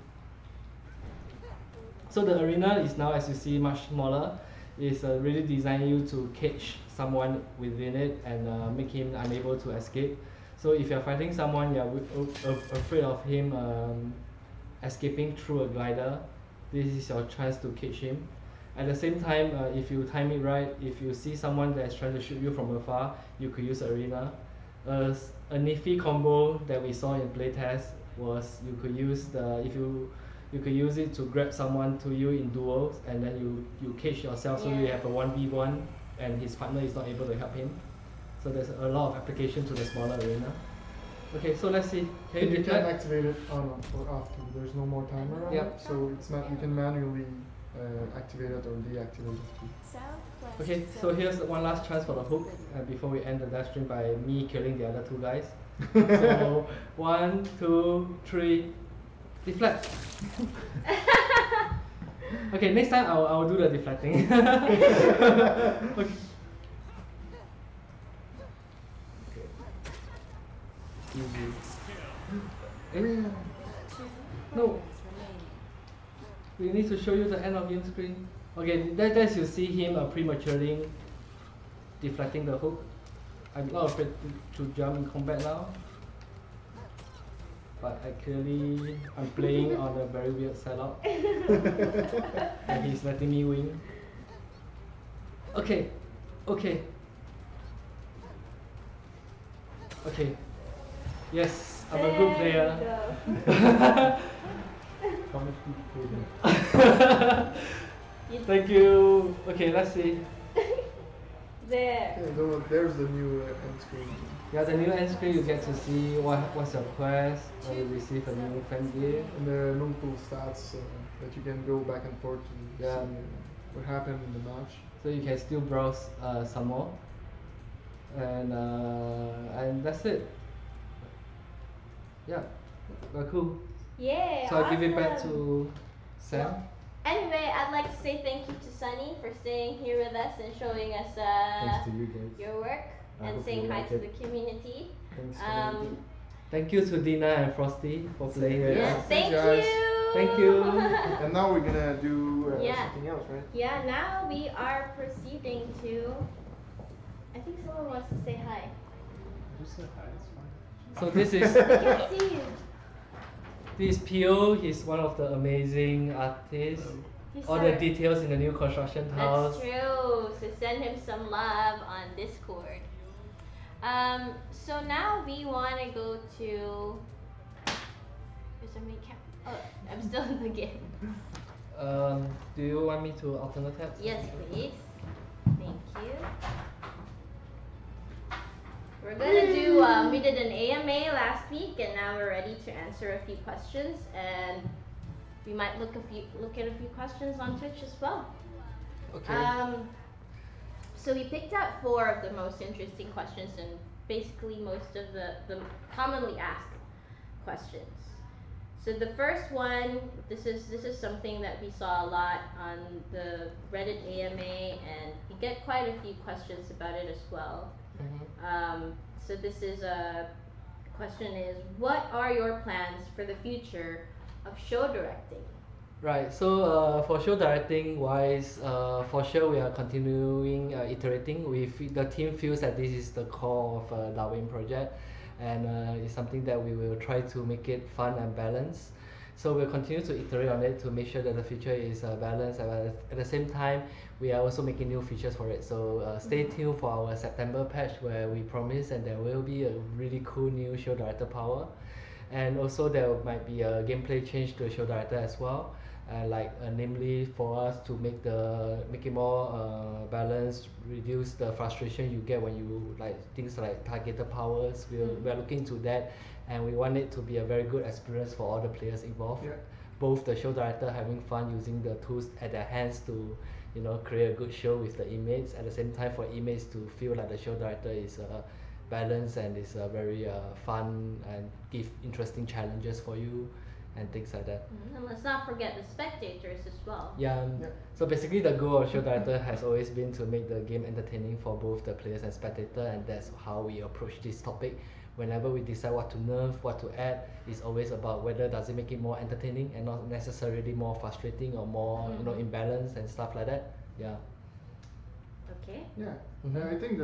So the arena is now, as you see, much smaller. It's really designed you to cage someone within it and make him unable to escape. So if you're fighting someone, you're afraid of him escaping through a glider, this is your chance to cage him. At the same time, if you time it right, if you see someone that's trying to shoot you from afar, you could use arena. A nifty combo that we saw in playtest was you could use you could use it to grab someone to you in duels, and then you cage yourself so you have a 1v1 and his partner is not able to help him. So there's a lot of application to the smaller arena. Okay, so let's see. And you can activate it on or off too. There's no more timer on Yep. it, so it's not. You can manually activate it or deactivate it too. Southwest Okay, so here's one last chance for the hook before we end the live stream by me killing the other two guys. So 1, 2, 3, deflect. Okay, next time I'll do the deflecting. Okay. Easy. Eh? No. We need to show you the end of game screen. Okay, that's you see him prematurely deflecting the hook. I'm not afraid to jump in combat now. But I'm playing on a very weird setup. And he's letting me win. Okay, okay. Okay. Yes, I'm a good player. Thank you. Okay, let's see. There. Okay, so there's the new end screen. Yeah, the new end screen you get to see what's your quest, when you receive a new fan gift. And there are multiple stats that you can go back and forth to Yeah. see what happened in the match. So you can still browse some more. And that's it. Yeah, cool. Yeah. So I'll give it back awesome. to Sam. Well, anyway, I'd like to say thank you to Sunny for staying here with us and showing us Thanks to you guys. your work I and hope saying you hi like to it. the community. Thanks for the Thank you to Dina and Frosty for playing with Yeah. us. Thank guys. you. Thank you. And now we're gonna do Yeah. something else, right? Yeah, now we are proceeding to. I think someone wants to say hi. Just say hi, it's fine. So this is I can't see you. this Pio. He's one of the amazing artists. He's All the our- details in the new construction house. That's true. So send him some love on Discord. So now we want to go to. Is there my cap? Oh, I'm still in the game. Do you want me to alternate tabs? Yes, please. Thank you. We're gonna do. We did an AMA last week, and now we're ready to answer a few questions, and we might look at a few questions on Twitch as well. Okay. So we picked out 4 of the most interesting questions and basically most of the commonly asked questions. So the first one, this is something that we saw a lot on the Reddit AMA, and we get quite a few questions about it as well. So this is a question is, what are your plans for the future of show directing? Right. So for show directing wise, for sure we are continuing iterating. The team feels that this is the core of Darwin project, and it's something that we will try to make it fun and balanced. So we'll continue to iterate on it to make sure that the future is balanced. And at the same time, we are also making new features for it. So stay tuned for our September patch where we promise and there will be a really cool new show director power. And also there might be a gameplay change to show director as well. and like namely for us to make it more balanced, reduce the frustration you get when you like things like targeted powers. We're looking into that, and we want it to be a very good experience for all the players involved. Yeah. Both the show director having fun using the tools at their hands to create a good show with the inmates, at the same time for inmates to feel like the show director is balanced and is very fun and give interesting challenges for you and things like that. And let's not forget the spectators as well. Yeah, Yeah. so basically the goal of show director has always been to make the game entertaining for both the players and spectator, and that's how we approach this topic. Whenever we decide what to nerf, what to add, it's always about whether does it make it more entertaining and not necessarily more frustrating or more imbalanced and stuff like that. Yeah. Okay. Yeah. Mhm. I think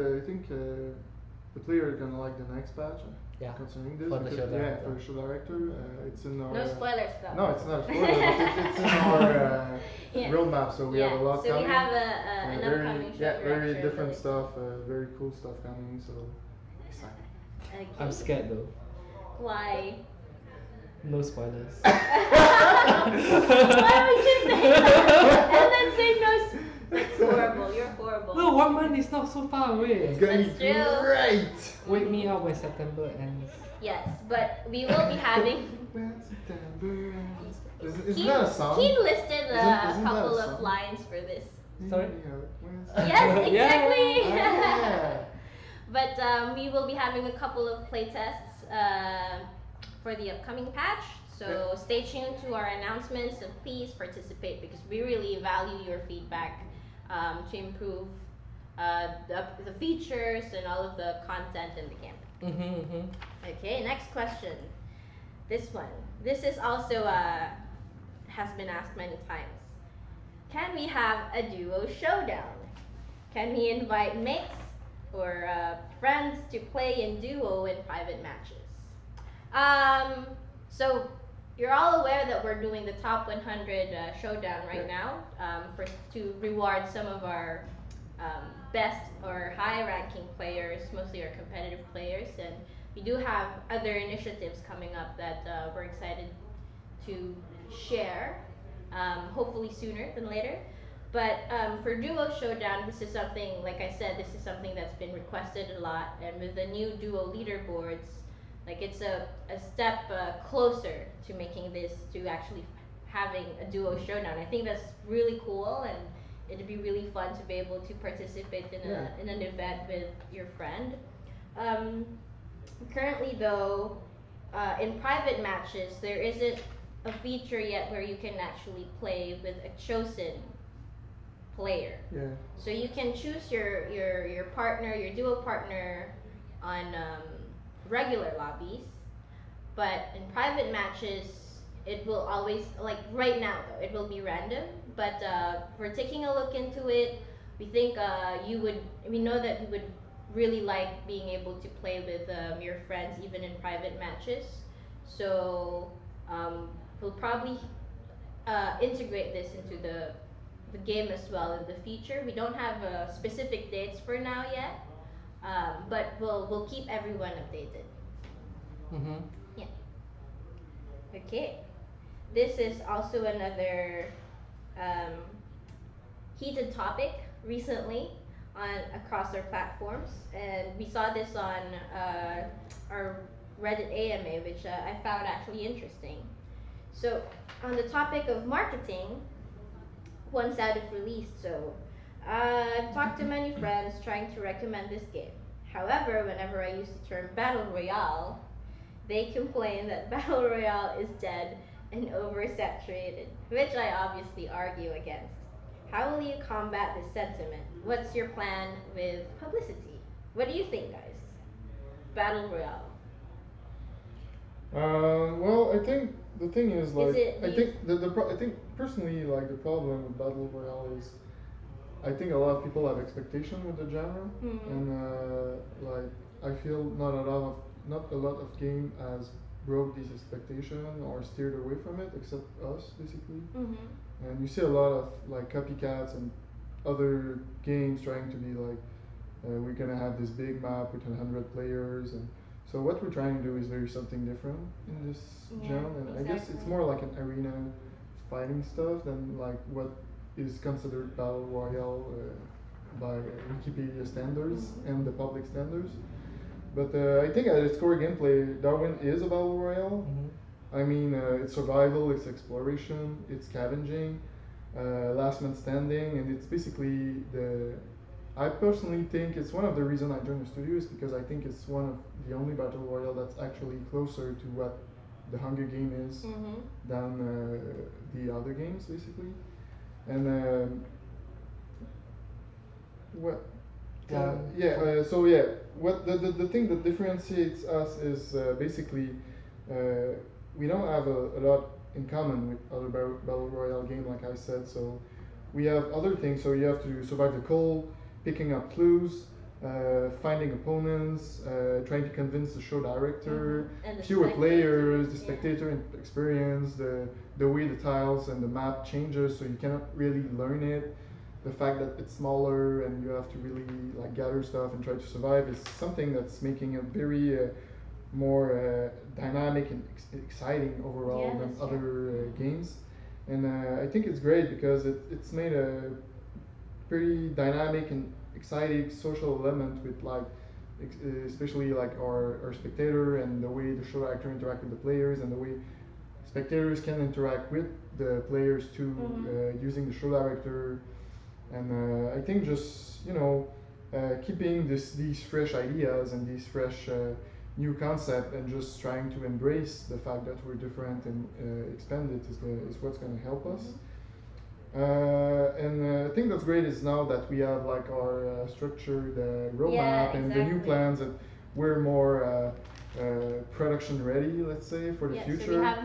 the player is gonna like the next patch. Yeah. Concerning this, For the because, show director. for the show director, it's in our. No spoilers though. No, it's not a spoiler, but it's in our Yeah. roadmap, so we have a lot so coming. we have an very, upcoming show yeah, very director different that- stuff, very cool stuff coming. So excited. Okay. I'm scared though. Why? No spoilers. Why would you say that? And then say no. That's horrible. You're horrible. No, 1 month is not so far away. It's gonna be That's true. great. Wake me up when September ends. Yes, but we will be having. When September ends. Isn't Keen, that a song? Keen listed Isn't a that couple a of song? lines for this. Sorry? Yes, exactly. Yeah. But we will be having a couple of playtests for the upcoming patch. So stay tuned to our announcements and please participate because we really value your feedback to improve the features and all of the content in the game. Okay, next question. This one. This is also has been asked many times. Can we have a duo showdown? Can we invite mates or friends to play in duo in private matches? So you're all aware that we're doing the top 100 showdown right now to reward some of our best or high-ranking players, mostly our competitive players, and we do have other initiatives coming up that we're excited to share, hopefully sooner than later. But for Duo Showdown, this is something, like I said, this is something that's been requested a lot, and with the new Duo leaderboards, like it's a step closer to making this, to actually having a Duo Showdown. I think that's really cool, and it'd be really fun to be able to participate in an event with your friend. Currently though, in private matches, there isn't a feature yet where you can actually play with a chosen player. Yeah. So you can choose your partner, your duo partner on regular lobbies, but in private matches, it will always, like right now though, it will be random, but we're taking a look into it. We think we know that you would really like being able to play with your friends even in private matches. So we'll probably integrate this into the game as well in the future. We don't have specific dates for now yet, but we'll keep everyone updated. Yeah. Okay. This is also another heated topic recently across our platforms, and we saw this on our Reddit AMA, which I found actually interesting. So, on the topic of marketing, once out of release, so I've talked to many friends trying to recommend this game. However, whenever I use the term Battle Royale, they complain that Battle Royale is dead and oversaturated, which I obviously argue against. How will you combat this sentiment? What's your plan with publicity? What do you think, guys? Battle Royale. Well, I think the thing is like I think I think personally like the problem with battle royale is I think a lot of people have expectation with the genre, and like I feel not a lot of game has broke this expectation or steered away from it except us basically. And you see a lot of like copycats and other games trying to be like we're gonna have this big map with 100 players, and so what we're trying to do is very something different in this genre, and I guess it's more like an arena fighting stuff than like what is considered battle royale by Wikipedia standards and the public standards. But I think at its core gameplay, Darwin is a battle royale. I mean, it's survival, it's exploration, it's scavenging, last man standing, and it's basically the. I personally think it's one of the reasons I joined the studio is because I think it's one of the only battle royale that's actually closer to what the Hunger Game is than the other games, basically. And what? So yeah, what the thing that differentiates us is basically we don't have a lot in common with other battle royale game, like I said. So we have other things. So you have to survive the cold, picking up clues, finding opponents, trying to convince the show director, fewer players, the spectator experience, the way the tiles and the map changes, so you cannot really learn it. The fact that it's smaller and you have to really like gather stuff and try to survive is something that's making it very more dynamic and exciting overall than other games. And I think it's great because it's made a pretty dynamic and exciting social element with like especially like our spectator and the way the show actor interact with the players and the way spectators can interact with the players too using the show director. And I think just keeping these fresh ideas and these fresh new concept and just trying to embrace the fact that we're different and expand it is what's going to help us. And I think that's great is now that we have like our structured roadmap and the new plans and we're more production ready, let's say, for the future. So we have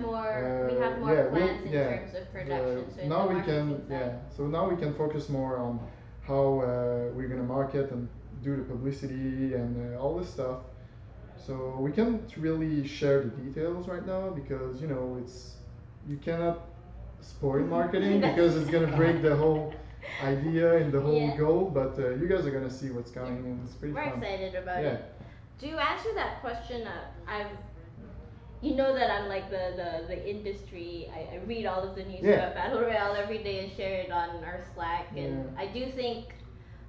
more plans in terms of production. So now we can so now we can focus more on how we're gonna market and do the publicity and all this stuff. So we can't really share the details right now because you cannot spoil marketing because it's gonna break the whole idea and the whole goal. But you guys are gonna see what's coming and it's pretty fun. We're excited about it. To answer that question, that I'm like the industry. I read all of the news about Battle Royale every day and share it on our Slack. And I do think,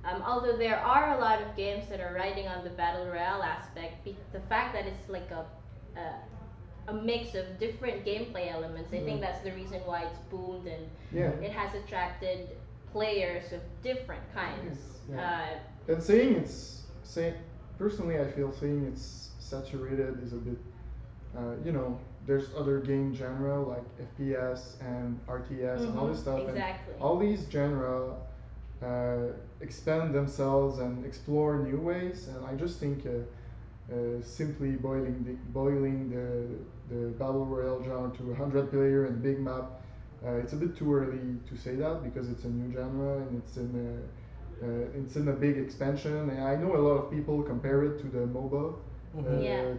although there are a lot of games that are riding on the Battle Royale aspect, the fact that it's like a mix of different gameplay elements, I think that's the reason why it's boomed and it has attracted players of different kinds. And personally, I feel saying it's saturated is a bit, there's other game genre like FPS and RTS and all this stuff. Exactly. And all these genre expand themselves and explore new ways. And I just think simply boiling the battle royale genre to 100 player and big map, it's a bit too early to say that because it's a new genre and it's in a big expansion, and I know a lot of people compare it to the MOBA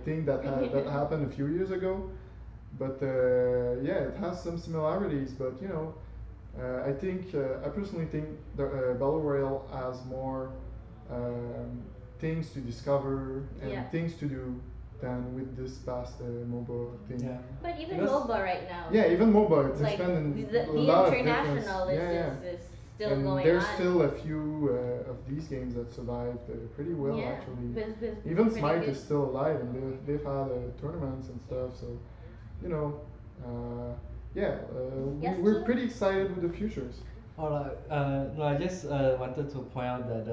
thing that happened a few years ago. But it has some similarities. But I personally think the Battle Royale has more things to discover and things to do than with this past MOBA thing. Yeah. But even MOBA right now. Yeah, even MOBA, it's expanding a lot of international is still and going there's on. still a few of these games that survived pretty well actually. Even Smite is still alive and they've had tournaments and stuff. So, we're pretty excited with the futures. Alright, no, I just wanted to point out that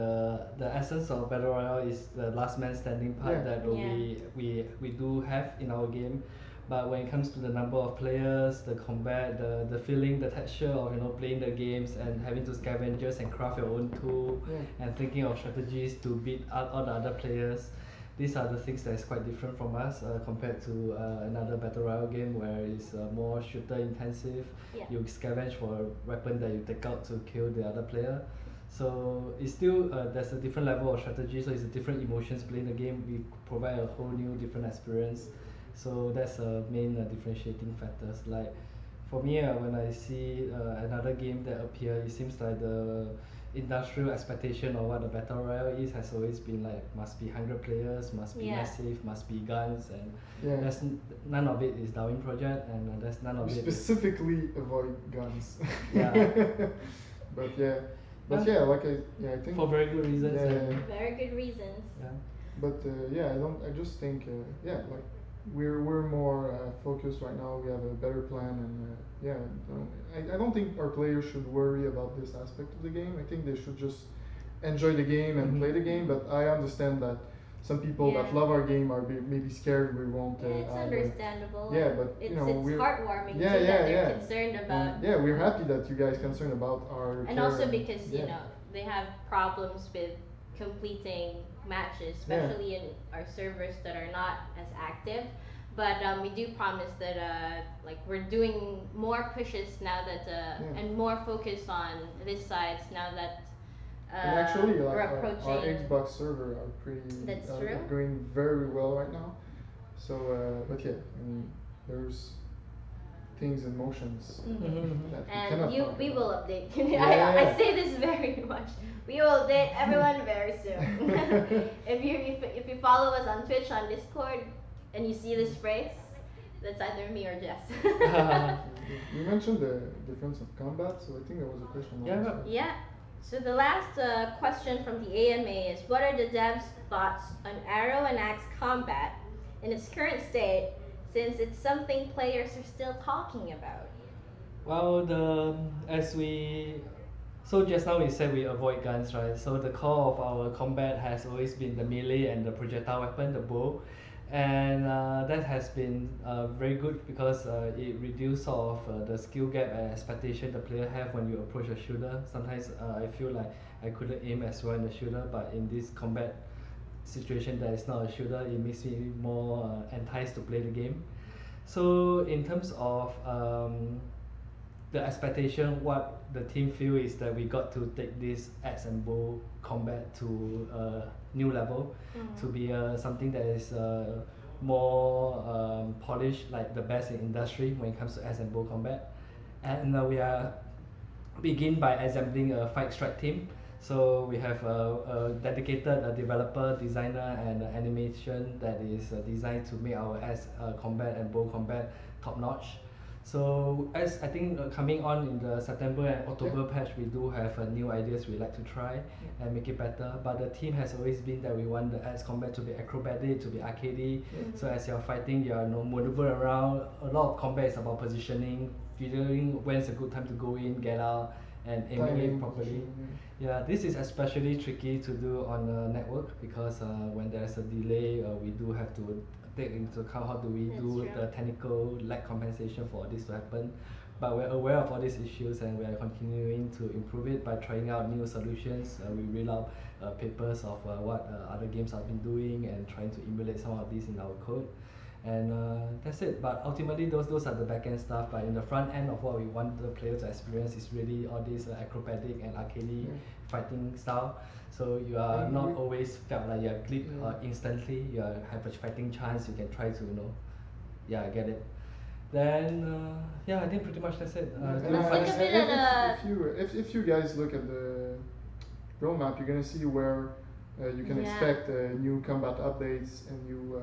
the essence of Battle Royale is the last man standing part that we do have in our game. But when it comes to the number of players, the combat, the feeling, the texture of playing the games and having to scavengers and craft your own tool and thinking of strategies to beat out all the other players, these are the things that is quite different from us compared to another battle royale game where it's more shooter intensive. You scavenge for a weapon that you take out to kill the other player. So it's still there's a different level of strategy, so it's a different emotions playing the game. We provide a whole new different experience. So that's a main differentiating factors. Like for me, when I see another game that appear, it seems like industrial expectation of what the battle royale is has always been like must be 100 players, must be Yeah. massive, must be guns, and Yeah. there's none of it is Darwin project, and there's none of We it is specifically avoid guns. Yeah. But yeah, Yeah. like I think. for very good reasons. Yeah, and, yeah. Very good reasons. yeah. But yeah, I just think like we're more focused right now. We have a better plan, and yeah, I don't think our players should worry about this aspect of the game. I think they should just enjoy the game and play the game. But I understand that some people that Yeah. love our game are maybe scared we won't. Yeah, it's add, understandable. yeah, and but, you it's know, it's we're- heartwarming Yeah, too yeah, that they're yeah. concerned about. Yeah, we're happy that you guys concerned about our. And care also because yeah. you know they have problems with completing matches, especially in our servers that are not as active. But we do promise that like we're doing more pushes now that and more focus on this side now that And actually, like we're our approaching. Xbox server are pretty That's are true. going very well right now. So, but yeah, I mean, there's things and motions Mhm. that we And cannot you, talk we about. will update. Yeah. I say this very much. We will update everyone very soon. if you follow us on Twitch, on Discord, and you see this phrase, that's either me or Jess. You mentioned the difference of combat, so I think there was a question. on Yeah, this, yeah. right? Yeah. So the last question from the AMA is, what are the devs' thoughts on arrow and axe combat in its current state, since it's something players are still talking about? Well, so just now we said we avoid guns, right? So the core of our combat has always been the melee and the projectile weapon, the bow, and that has been very good because it reduces sort of the skill gap and expectation the player have when you approach a shooter. Sometimes I feel like I couldn't aim as well in the shooter, but in this combat situation that is not a shooter, it makes me more enticed to play the game. So in terms of the expectation, what the team feel is that we got to take this axe and bow combat to a new level, to be something that is more polished, like the best in industry when it comes to axe and bow combat. And we are begin by assembling a fight strike team. So we have a dedicated developer, designer, and animation that is designed to make our axe combat and bow combat top notch. So as I think coming on in the September and October patch, we do have new ideas we like to try and make it better. But the theme has always been that we want the axe combat to be acrobatic, to be arcadey. So as you're fighting, you're maneuver around. A lot of combat is about positioning, figuring when's a good time to go in, get out, and aiming Timing, it properly. positioning, Yeah, this is especially tricky to do on a network because when there's a delay, we do have to take into account how do we That's do true. the technical lag compensation for this to happen. But we're aware of all these issues and we are continuing to improve it by trying out new solutions. We read out papers of what other games have been doing and trying to emulate some of these in our code. And that's it. But ultimately, those are the back-end stuff. But in the front end of what we want the player to experience is really all this acrobatic and arcade fighting style. So you are And not we- always felt like you're clipped instantly. You have a fighting chance. You can try to get it. Then yeah, I think pretty much that's it. And do Let's fight- think of it at if you guys look at the roadmap, you're gonna see where you can Yeah. expect new combat updates and new.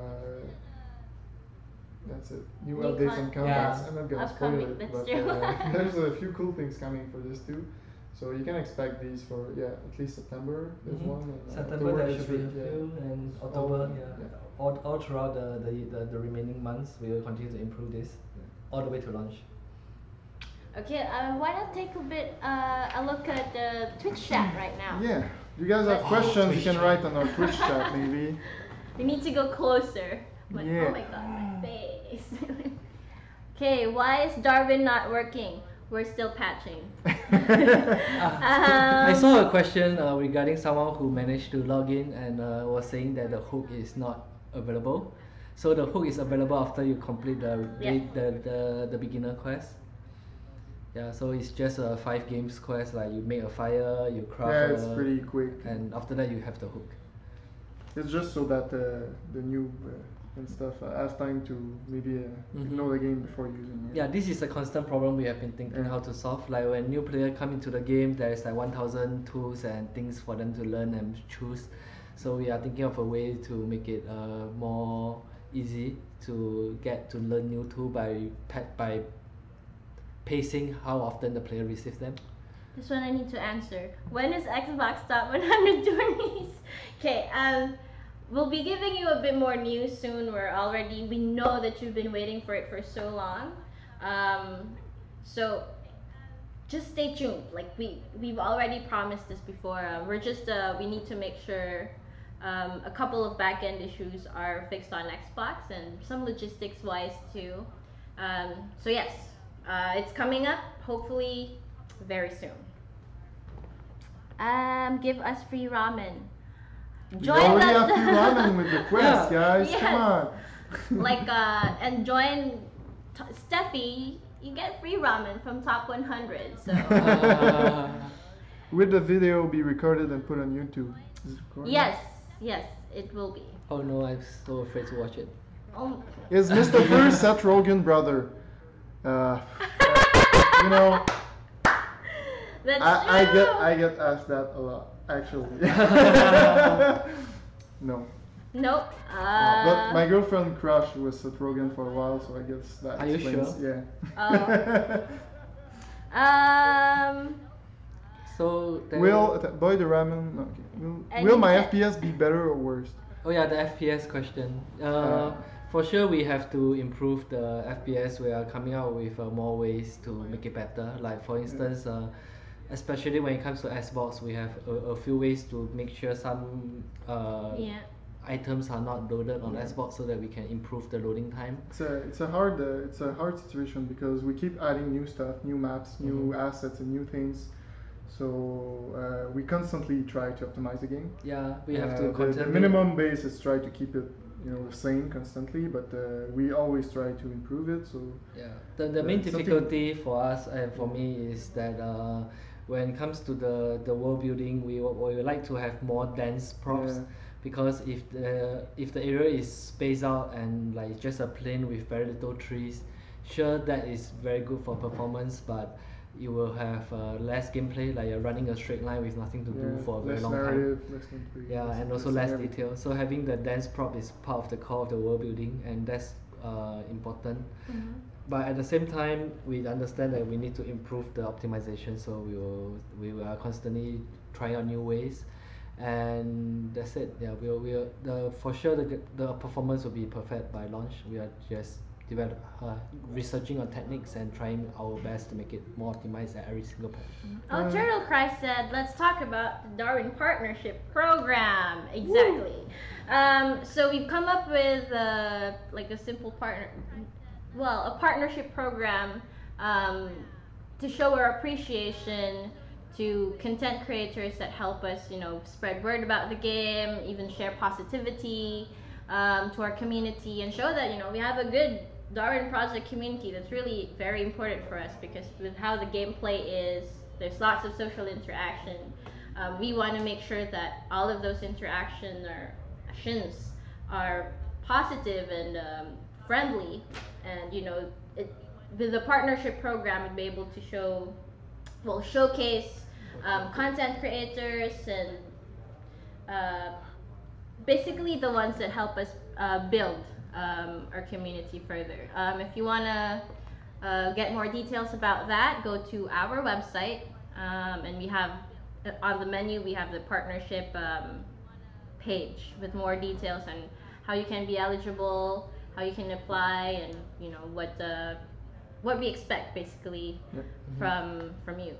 That's it. New New updates and con- combats. yeah. I'm not gonna Upcoming, spoil it, that's but true. there's a few cool things coming for this too. So you can expect these for at least September. There's Mhm. one. And, September October there is should be a re- few, and All- October, yeah. all throughout the remaining months, we will continue to improve this, all the way to launch. Okay, why not take a bit a look at the Twitch chat right now? Yeah. You guys have Oh, questions? You Twitch can chat. write on our Twitch chat maybe. We need to go closer. But Yeah. oh my god, my face. Okay, why is Darwin not working? We're still patching. I saw a question regarding someone who managed to log in and was saying that the hook is not available. So the hook is available after you complete the beginner quest. Yeah, so it's just a 5 games quest, like you make a fire, you craft Yeah, it's pretty quick. and after that you have the hook. It's just so that the new and stuff, has time to maybe Mhm. know the game before using it. Yeah, this is a constant problem we have been thinking Yeah. how to solve. Like when new player come into the game, there is like 1,000 tools and things for them to learn and choose. So we are thinking of a way to make it more easy to get to learn new tool by pacing how often the player receives them. This one I need to answer. When is Xbox Top 100 tourneys? Okay, we'll be giving you a bit more news soon. We know that you've been waiting for it for so long. So just stay tuned. Like we've already promised this before. We need to make sure a couple of back-end issues are fixed on Xbox and some logistics wise too. So yes, it's coming up hopefully very soon. Give us free ramen. We already have free ramen with the quest, guys. Yes. Come on. Like and join Steffi. You get free ramen from Top 100. So Will the video be recorded and put on YouTube? Is it recorded? yes, it will be. Oh no, I'm so afraid to watch it. Oh. Is Mr. Bruce Seth Rogen brother? You know, That's I true. get asked that a lot, actually. No. Nope. But my girlfriend crushed with Seth Rogen for a while, so I guess that Are you explains. sure? Yeah. So then Boy the ramen. No, okay. And Will you my get- FPS be better or worse? Oh yeah, the FPS question. For sure, we have to improve the FPS. We are coming out with more ways to make it better. Like for instance, especially when it comes to Xbox, we have a few ways to make sure some Yeah. items are not loaded on Xbox so that we can improve the loading time. It's a hard situation because we keep adding new stuff, new maps, new assets, and new things. So we constantly try to optimize the game. Yeah, we have to The constantly. minimum base is try to keep it, the same constantly, but we always try to improve it. So Yeah, the main something- difficulty for us and for me is that when it comes to the world building, we would like to have more dense props. Yeah. Because if the area is spaced out and like just a plain with very little trees, sure that is very good for performance, but you will have less gameplay, like you're running a straight line with nothing to do for a very less long time. narrative, less gameplay, Yeah, and also less everything. detail. So having the dense prop is part of the core of the world building, and that's important. But at the same time, we understand that we need to improve the optimization. So we are constantly trying out new ways, and that's it. Yeah, for sure the performance will be perfect by launch. We are just researching on techniques and trying our best to make it more optimized at every single point. Oh, Turtle Cry said, let's talk about the Darwin Partnership Program. Exactly. So we've come up with like a simple a partnership program to show our appreciation to content creators that help us, spread word about the game, even share positivity to our community, and show that, we have a good Darwin Project community that's really very important for us, because with how the gameplay is, there's lots of social interaction. We want to make sure that all of those interactions are positive and friendly, and with the partnership program, we'd be able to showcase content creators and basically the ones that help us build our community further. If you want to get more details about that, go to our website, and we have on the menu we have the partnership page with more details on how you can be eligible, how you can apply, and what we expect basically from you.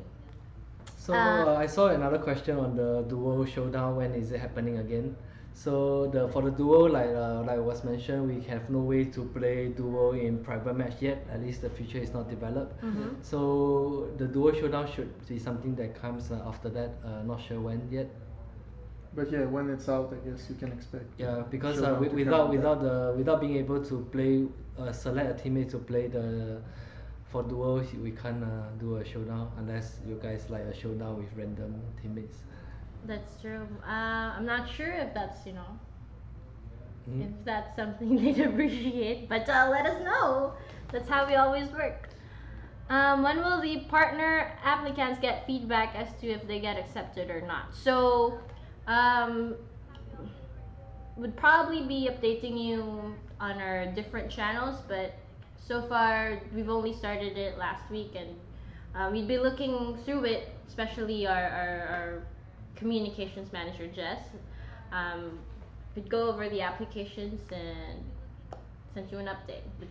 So I saw another question on the duo showdown. When is it happening again? So for the duo, like was mentioned, we have no way to play duo in private match yet. At least the feature is not developed. So the duo showdown should be something that comes after that. Not sure when yet. But yeah, when it's out, I guess you can expect. Yeah, because showdown to come without being able to play select a teammate to play for duo, we can't do a showdown unless you guys like a showdown with random teammates. That's true. I'm not sure if that's Mhm. if that's something they'd appreciate. But let us know. That's how we always work. When will the partner applicants get feedback as to if they get accepted or not? So, would probably be updating you on our different channels, but so far we've only started it last week, and we'd be looking through it, especially our communications manager Jess. We'd go over the applications and send you an update. But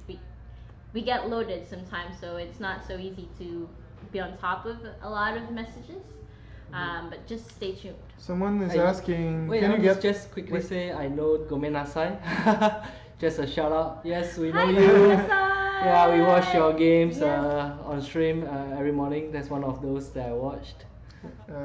we get loaded sometimes, so it's not so easy to be on top of a lot of messages. But just stay tuned. Someone is Hey, asking, Wait, can I'll you get just quickly wait. say I know Gomenasai. Just a shout out. Yes, we know Hi, you. Gomenasai! Yeah, we watch your games Yes. on stream every morning. That's one of those that I watched.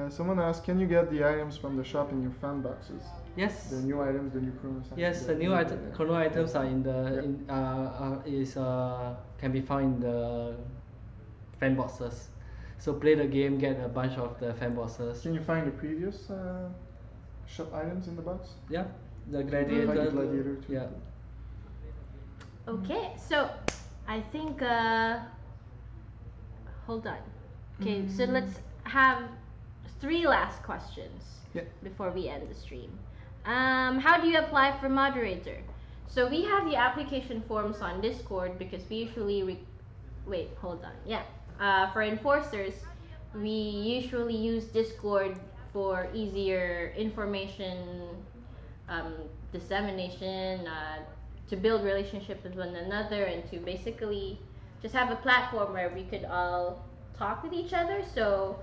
Someone asked, can you get the items from the shop in your fan boxes? Yes. The new items, the new Chronos. Yes, the new chrono items are in the Yeah. can be found in the fan boxes. So play the game, get a bunch of the fan boxes. Can you find the previous shop items in the box? Yeah, the Like gladiator. the gladiator too. Yeah. Okay, so I think hold on. Okay, so let's have 3 last questions Yeah. before we end the stream. How do you apply for moderator? So we have the application forms on Discord because we usually wait, hold on. Yeah. For enforcers, we usually use Discord for easier information dissemination, to build relationship with one another, and to basically just have a platform where we could all talk with each other. So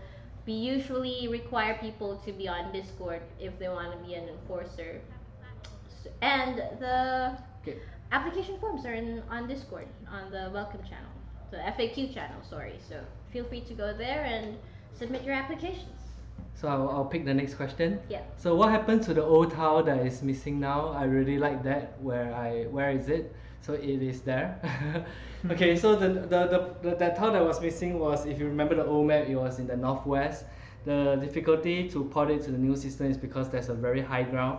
we usually require people to be on Discord if they want to be an enforcer. And the Okay. application forms are on Discord on the welcome channel, the FAQ channel, sorry. So feel free to go there and submit your applications. So I'll pick the next question. Yeah. So what happened to the old tile that is missing now? I really like that. Where is it? So it is there. Okay, so that tile that was missing was, if you remember the old map, it was in the northwest. The difficulty to port it to the new system is because there's a very high ground.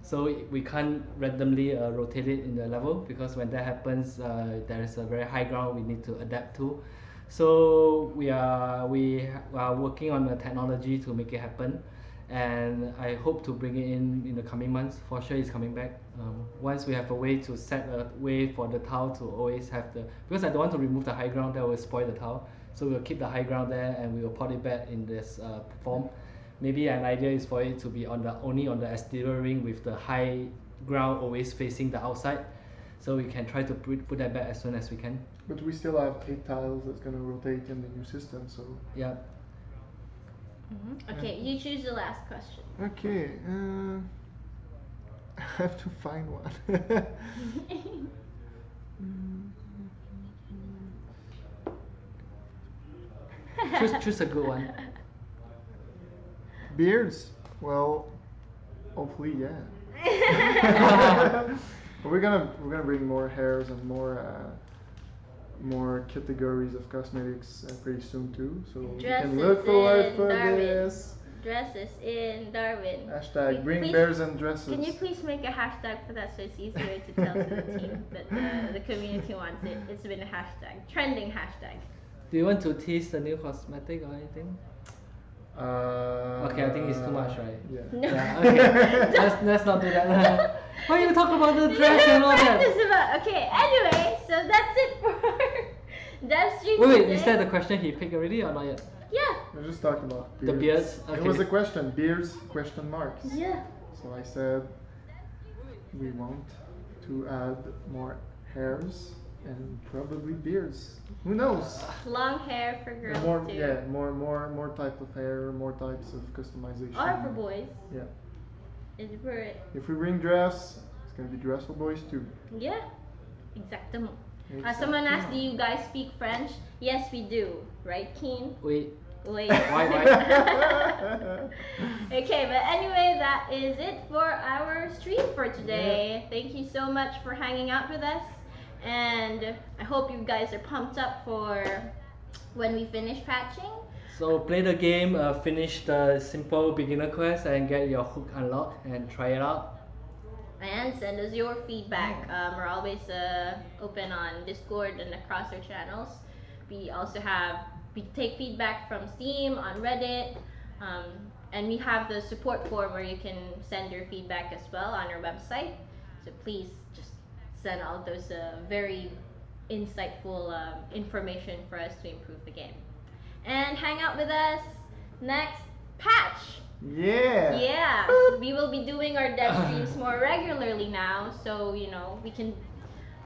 So we can't randomly rotate it in the level, because when that happens, there is a very high ground we need to adapt to. So we are working on the technology to make it happen, and I hope to bring it in the coming months. For sure, it's coming back. Once we have a way to set a way for the tile to always have because I don't want to remove the high ground, that will spoil the tile. So we'll keep the high ground there, and we will port it back in this form. Maybe an idea is for it to be only on the exterior ring, with the high ground always facing the outside. So we can try to put that back as soon as we can. But we still have 8 tiles that's gonna rotate in the new system, so. Yeah. Okay, you choose the last question. Okay, I have to find one. choose a good one. Beards? Well, hopefully, yeah. But we're gonna bring more hairs and more categories of cosmetics pretty soon too. So you can look forward for Darwin. this. Dresses in Darwin. Hashtag bring Please- bears and dresses. Can you please make a hashtag for that so it's easier to tell to the team that the community wants it? It's been a hashtag, trending hashtag. Do you want to tease the new cosmetic or anything? Okay, I think it's too much, right? Yeah. No. Yeah, okay. let's not do that. Why you talk about the dress and all that? Okay, anyway, so that's it for Dev Stream Wait, today. is that the question he picked already or not yet? Yeah. We're just talking about The beards. beards, It was okay. a question. Beards? Question marks. Yeah. So I said we want to add more hairs and probably beards. Who knows? Long hair for girls more, too. yeah, more type of hair, more types of customization. Or for boys. Yeah. It's for it. If we bring dress, it's gonna be dress for boys too. Yeah. Exactement. Exactement. Someone asked, do you guys speak French? Yes, we do. Right, Keen? Wait. Wait. Why? Okay, but anyway, that is it for our stream for today. Thank you so much for hanging out with us, and I hope you guys are pumped up for when we finish patching. So play the game, finish the simple beginner quest, and get your hook unlocked and try it out. and send us your feedback. We're always open on Discord and across our channels. We also take feedback from Steam, on Reddit, and we have the support form where you can send your feedback as well on our website. So please just send all those very insightful information for us to improve the game. And hang out with us next patch. Yeah. Yeah, we will be doing our dev streams more regularly now, so we can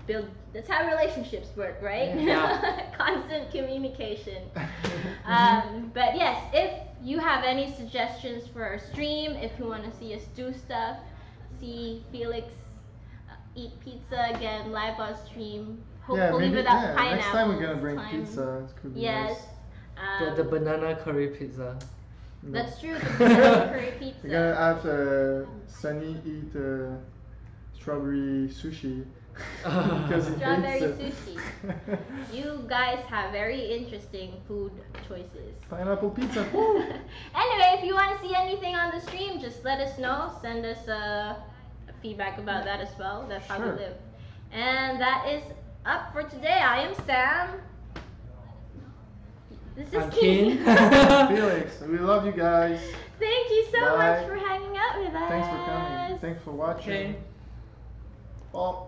build. That's how relationships work, right? Yeah. Constant communication. But yes, if you have any suggestions for our stream, if you want to see us do stuff, see Felix eat pizza again live on stream, hopefully maybe, without pineapple. Next time we're gonna this bring time. pizza. It could be Yes. nice. The banana curry pizza. That's true. The banana curry pizza. We're gonna have Sunny eat strawberry sushi because he Strawberry hates it. sushi. You guys have very interesting food choices. Pineapple pizza. Woo! Anyway, if you want to see anything on the stream, just let us know. Send us feedback about that as well. That's how we Sure. live. And that is up for today. I am Sam. This is I'm Keen. Felix, we love you guys. Thank you so Bye. much for hanging out with us. Thanks for coming. Thanks for watching. Okay. Oh.